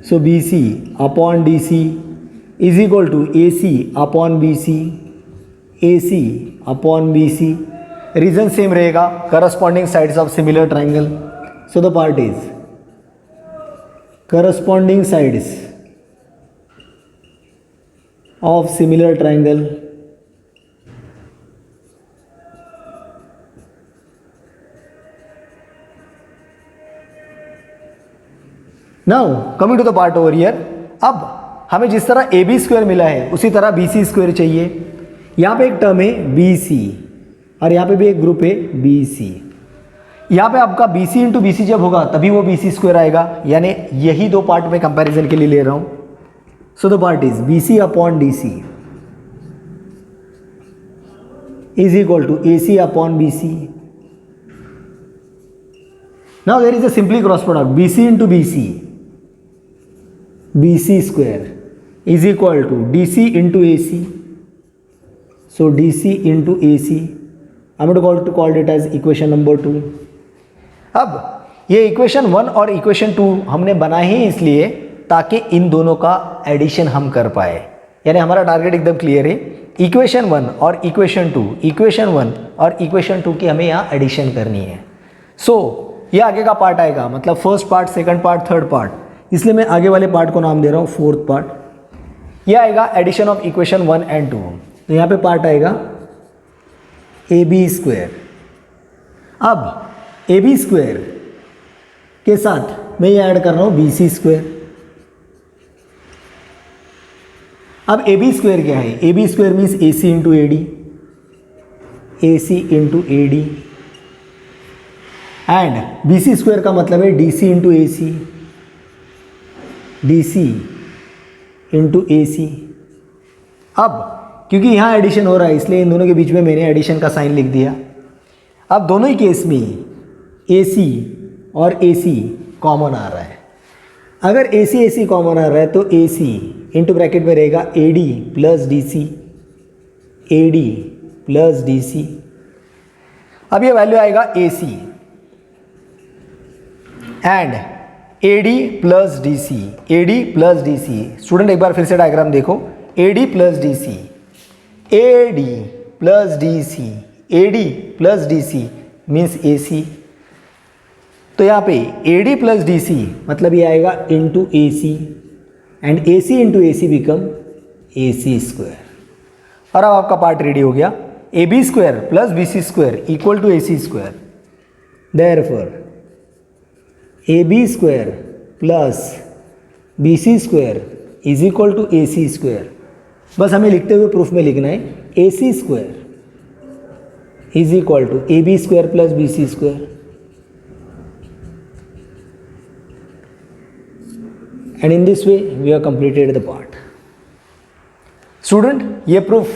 So BC upon DC is equal to AC upon BC, AC upon BC. Reason same रहेगा corresponding sides of similar triangle. So the part is corresponding sides of similar triangle now coming to the part over here. अब हमें जिस तरह ए B square मिला है उसी तरह B C square चाहिए. यहाँ पे एक टर्म है बी सी और यहाँ पे भी एक ग्रुप है बी सी. यहाँ पे आपका B C into B C जब होगा तभी वो बी सी स्क्वायर आएगा, यानी यही दो पार्ट में कंपैरिजन के लिए ले रहा हूँ. So the part is B C upon D C is equal to A C upon B C. Now there is a simply cross product B C into B C square is equal to D C into A C. So D C into A C. I'm going to call it as equation number 2. अब ये equation 1 और equation 2 हमने बनाए ही इसलिए ताकि इन दोनों का addition हम कर पाए, यानी हमारा टारगेट एकदम क्लियर है. इक्वेशन 1 और इक्वेशन 2, इक्वेशन 1 और इक्वेशन 2 की हमें यहाँ एडिशन करनी है. सो ये आगे का पार्ट आएगा, मतलब first part, second part, third part, इसलिए मैं आगे वाले पार्ट को नाम दे रहा हूँ फोर्थ पार्ट. ये आएगा एडिशन ऑफ इक्वेशन 1 एंड 2. तो यहाँ पे पार्ट आएगा ए बी स्क्वायर. अब ए बी स्क्वायर के साथ मैं ये ऐड कर रहा हूँ बी सी स्क्वायर. अब ए बी स्क्वायर क्या है? A B square means A C into A D. A C into A D, and B C square का मतलब है D C into A C, D C into A C. अब क्योंकि यहाँ addition हो रहा है इसलिए इन दोनों के बीच में मैंने एडिशन का साइन लिख दिया। अब दोनों ही केस में ए सी और ए सी कॉमन आ रहा है। अगर ए सी कॉमन आ रहा है तो ए सी इंटू ब्रैकेट में रहेगा A D plus D C, A D plus D C. अब ये वैल्यू आएगा A C and A D plus D C, A D plus D C. Student एक बार फिर से डायग्राम देखो, A D plus D C, A D plus D C, A D plus D C means A C. तो यहाँ पे A D plus D C मतलब ये आएगा into A C, and A C into A C become A C square. और अब आपका part ready हो गया, A B square plus B C square equal to A C square. Therefore A B square plus B C square is equal to A C square. बस हमें लिखते हुए proof में लिखना है A C square is equal to A B square plus B C square, and in this way we have completed the part. Student ये proof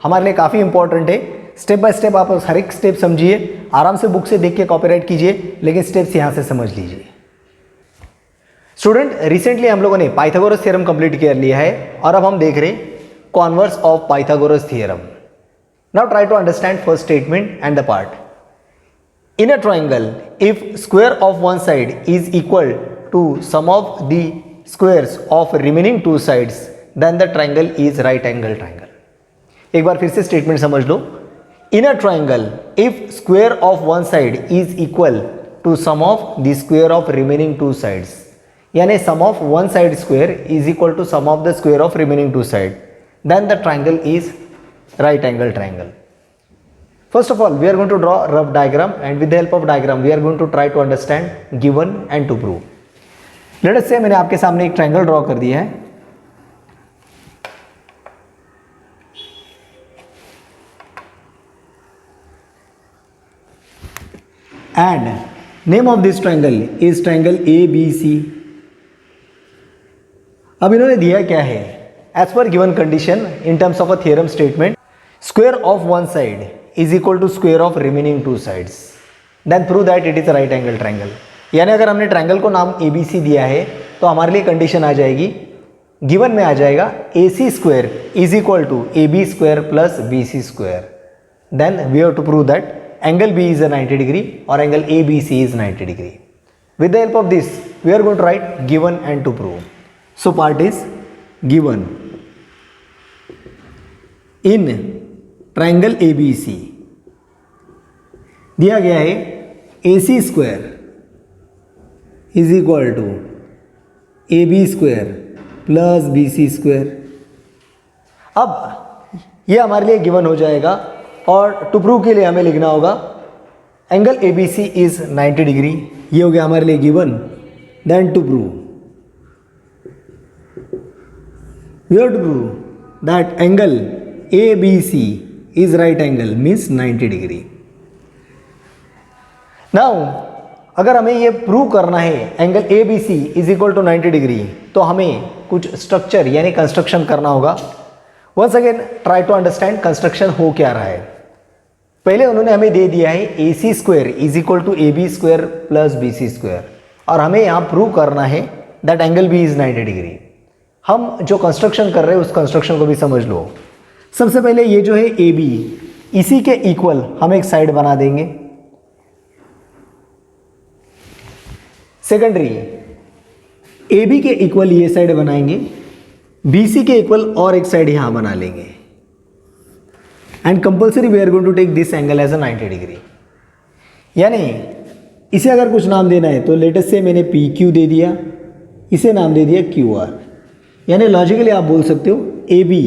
हमारे लिए काफ़ी इंपॉर्टेंट है। स्टेप बाय स्टेप आप हर एक स्टेप समझिए, आराम से बुक से देख के कॉपीराइट कीजिए, लेकिन स्टेप्स यहाँ से समझ लीजिए। स्टूडेंट रिसेंटली हम लोगों ने पाइथागोरस थ्योरम कंप्लीट कर लिया है और अब हम देख रहे हैं converse of Pythagoras theorem. Now try to understand first statement and the part. In a triangle if square of one side is equal to sum of the squares of remaining two sides then the triangle is right angle triangle. एक बार फिर से statement समझ लो। In a triangle if square of one side is equal to sum of the square of remaining two sides, यानी sum of one side square is equal to sum of the square of remaining two side, then the triangle is right angle triangle. First of all, we are going to draw a rough diagram, and with the help of diagram we are going to try to understand given and to prove. Let us say मैंने आपके सामने एक triangle draw कर दिया है, and name of this triangle is triangle ABC. अब इन्होंने दिया क्या है? As per given condition in terms of a theorem statement, square of one side is equal to square of remaining two sides. Then prove that it is a right angle triangle. यानी अगर हमने triangle को नाम ABC दिया है तो हमारे लिए कंडीशन आ जाएगी, गिवन में आ जाएगा AC square is equal to AB square plus BC square. Then we have to prove that angle B is 90 degree और angle ABC is 90 degree. With the help of this we are going to write given and to prove. So part is given. In triangle ABC दिया गया है AC square is equal to AB square plus BC square. अब ये हमारे लिए given हो जाएगा और टू प्रूव के लिए हमें लिखना होगा एंगल ABC इज 90 डिग्री। ये हो गया हमारे लिए given. Then to prove we have to prove that angle ABC is right angle means 90 degree. नाउ अगर हमें ये प्रूव करना है angle ABC is equal to 90 degree तो हमें कुछ स्ट्रक्चर यानी कंस्ट्रक्शन करना होगा। Once again try to understand construction हो क्या रहा है। पहले उन्होंने हमें दे दिया है AC square is equal to AB square plus BC square और हमें यहाँ प्रूव करना है that angle B is 90 degree. हम जो कंस्ट्रक्शन कर रहे हैं उस कंस्ट्रक्शन को भी समझ लो। सबसे पहले ये जो है AB इसी के इक्वल हम एक साइड बना देंगे। सेकेंडरी AB के इक्वल ये साइड बनाएंगे, BC के इक्वल और एक साइड यहां बना लेंगे, and compulsory we are going to take this angle as a 90 degree. यानी इसे अगर कुछ नाम देना है तो लेटेस्ट से मैंने PQ दे दिया, इसे नाम दे दिया QR। यानी लॉजिकली आप बोल सकते हो AB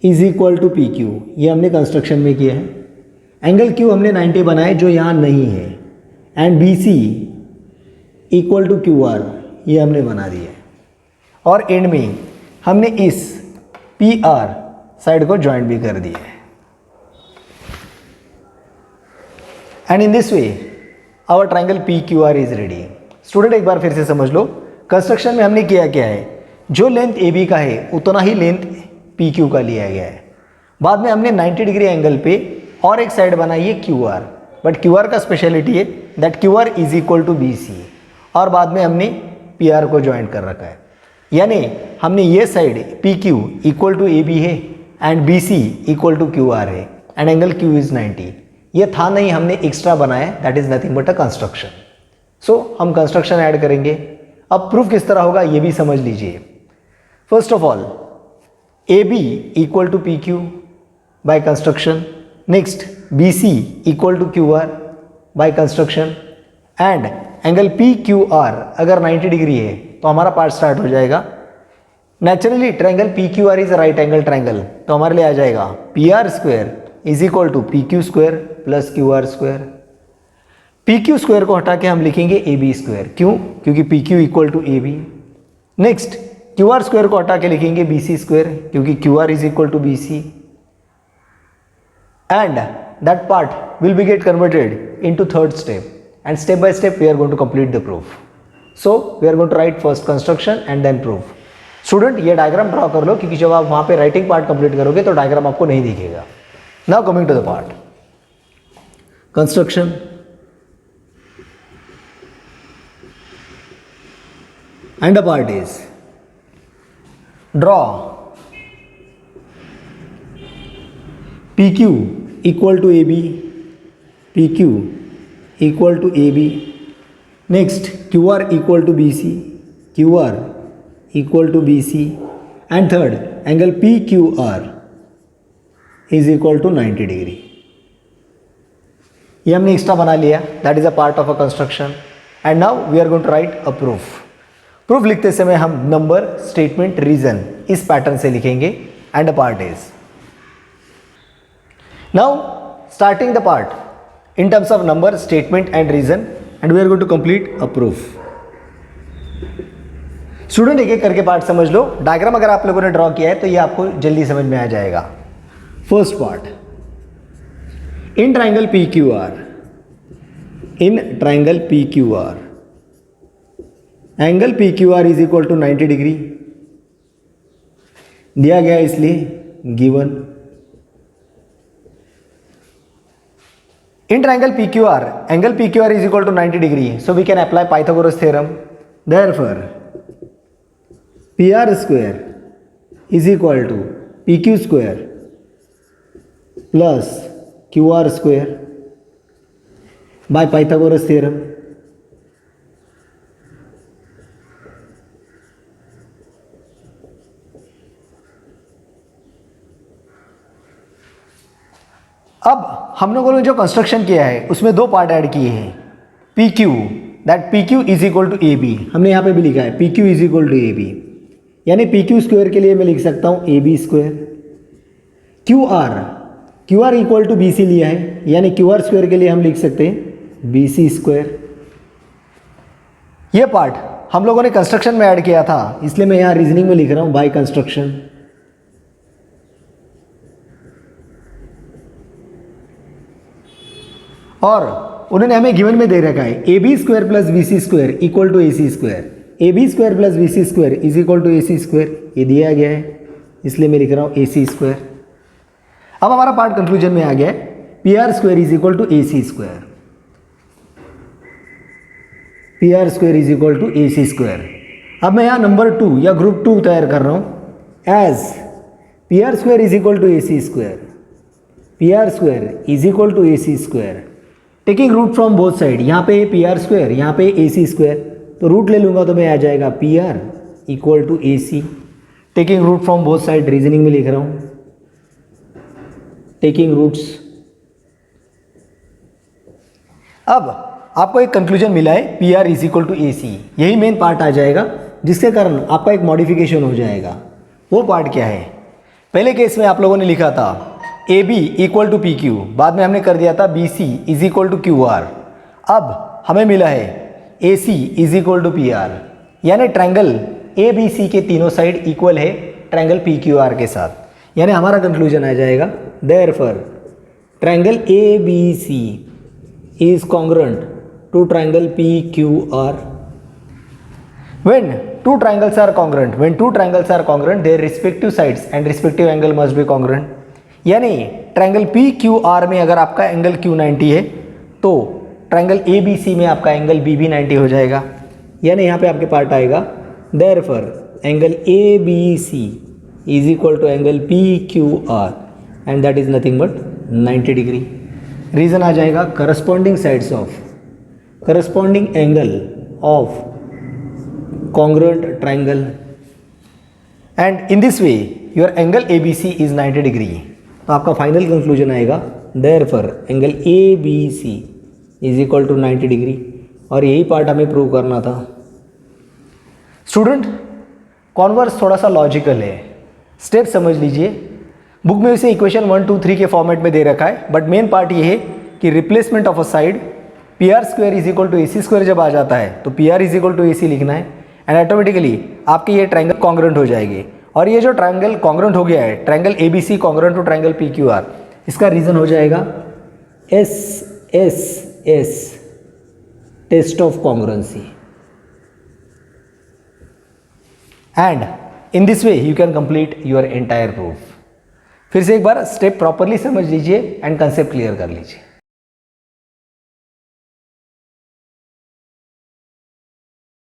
is equal to PQ। ये हमने कंस्ट्रक्शन में किया है। एंगल Q हमने 90 बनाए जो यहाँ नहीं है, and BC equal to QR ये हमने बना दिया है। और एंड में हमने इस PR साइड को ज्वाइंट भी कर दिया है। And in this way our triangle P Q R is ready. Student एक बार फिर से समझ लो, कंस्ट्रक्शन में हमने किया क्या है, जो लेंथ ए बी का है उतना ही लेंथ पी क्यू का लिया गया है। बाद में हमने 90 डिग्री एंगल पे और एक साइड बनाई है Q R, but Q R का स्पेशलिटी है that Q R is equal to B C, और बाद में हमने पी आर को ज्वाइन कर रखा है। यानी हमने ये side P Q equal to A B है and B C equal to Q R है एंड एंगल क्यू इज 90। ये था नहीं, हमने एक्स्ट्रा बनाया, that is nothing but a construction. So हम कंस्ट्रक्शन ऐड करेंगे। अब प्रूफ किस तरह होगा ये भी समझ लीजिए। First of all A B equal to P Q by construction, next B C equal to Q R by construction, and angle P Q R अगर 90 डिग्री है तो हमारा पार्ट स्टार्ट हो जाएगा। Naturally triangle P Q R is right angle triangle, तो हमारे लिए आ जाएगा P R square is equal to P Q square plus Q R square. P Q square को हटा के हम लिखेंगे ए बी स्क्वायर, क्यों? क्योंकि P Q equal to A B. Next Q R square को हटा के लिखेंगे बी सी स्क्वायर, क्योंकि Q R is equal to B C, and that part will be get converted into third step, and step by step we are going to complete the proof. So we are going to write first construction and then proof. Student ये diagram draw कर लो, क्योंकि जब आप वहाँ पे writing part complete करोगे तो diagram आपको नहीं दिखेगा। Now coming to the part construction. And the part is draw P Q equal to A B, P Q equal to AB, next QR equal to BC, QR equal to BC, and third angle PQR is equal to 90 degree. ये हमने extra बना लिया, that is a part of a construction. And now we are going to write a proof. Proof लिखते समय हम number, statement, reason इस pattern से लिखेंगे। And the part is now starting the part in terms of number, statement and reason, and we are going to complete a proof. Student एक एक करके part समझ लो। डायग्राम अगर आप लोगों ने ड्रॉ किया है तो ये आपको जल्दी समझ में आ जाएगा। First part, in triangle P Q R, in triangle P Q R angle P Q R is equal to 90 degree दिया गया, इसलिए given. In triangle PQR, angle PQR is equal to 90 degree, so we can apply Pythagoras theorem. Therefore, PR square is equal to PQ square plus QR square by Pythagoras theorem. अब हम लोगों ने जो construction किया है उसमें दो part add किए हैं। P Q, that P Q is equal to A B, हमने यहाँ पे भी लिखा है P Q is equal to A B, यानी पी क्यू स्क्वायर के लिए मैं लिख सकता हूँ A B square. Q R equal to B C लिया है, यानी क्यू आर स्क्वायर के लिए हम लिख सकते हैं बी सी स्क्वायर। ये पार्ट हम लोगों ने कंस्ट्रक्शन में ऐड किया था, इसलिए मैं यहाँ रीजनिंग में लिख रहा हूँ बाय कंस्ट्रक्शन। और उन्होंने हमें गिवन में दे रखा है A B square plus B C square equal to A C square, A B square plus B C square is equal to A C square, ये दिया गया है, इसलिए मैं लिख रहा हूँ ए सी स्क्वायर। अब हमारा पार्ट कंक्लूजन में आ गया है, P R square is equal to A C square, P R square is equal to A C square. अब मैं यहाँ नंबर 2 या ग्रुप 2 तैयार कर रहा हूँ as P R square is equal to A C square, P R square is equal to A C square, taking root from both side. यहाँ पे पी आर स्क्वायर, यहाँ पे ए सी स्क्वायर, तो रूट ले लूँगा तो मैं आ जाएगा P R equal to A C, taking root from both side, reasoning में लिख रहा हूँ टेकिंग रूट्स। अब आपको एक कंक्लूजन मिला है P R is equal to A C, यही मेन पार्ट आ जाएगा जिसके कारण आपका एक मॉडिफिकेशन हो जाएगा। वो पार्ट क्या है? पहले केस में आप लोगों ने लिखा था A B equal to P Q, बाद में हमने कर दिया था B C is equal to Q R. अब हमें मिला है A C is equal to P R, यानी ट्रायंगल ए बी सी के तीनों साइड इक्वल है ट्रायंगल पी क्यू आर के साथ, यानी हमारा कंक्लूजन आ जाएगा therefore triangle A B C is congruent to triangle PQR. When two triangles are congruent, their respective sides and respective angle must be congruent. यानी triangle PQR में अगर आपका एंगल Q90 है तो ट्रायंगल ABC में आपका एंगल BB 90 हो जाएगा. यानी यहाँ पे आपके पार्ट आएगा therefore angle ABC is equal to angle PQR and that is nothing but 90 degree. Reason आ जाएगा corresponding sides of corresponding angle of congruent triangle and in this way your angle ABC is 90 degree. तो आपका final conclusion आएगा therefore angle ABC is equal to 90 degree. और यही part हमें prove करना था. स्टूडेंट कॉन्वर्स थोड़ा सा लॉजिकल है, स्टेप समझ लीजिए. बुक में इसे इक्वेशन 1 2 3 के फॉर्मेट में दे रखा है, बट मेन पार्ट ये है कि replacement of a side PR square is equal to AC square जब आ जाता है तो PR is equal to AC लिखना है एंड ऑटोमेटिकली आपकी ये ट्रायंगल कॉन्ग्रुएंट हो जाएगी. और ये जो ट्रायंगल कॉन्ग्रुएंट हो गया है, triangle ABC congruent to triangle PQR, इसका रीज़न हो जाएगा SSS test of congruency. And in this way you can complete your entire proof. फिर से एक बार स्टेप प्रॉपरली समझ लीजिए एंड कंसेप्ट क्लियर कर लीजिए.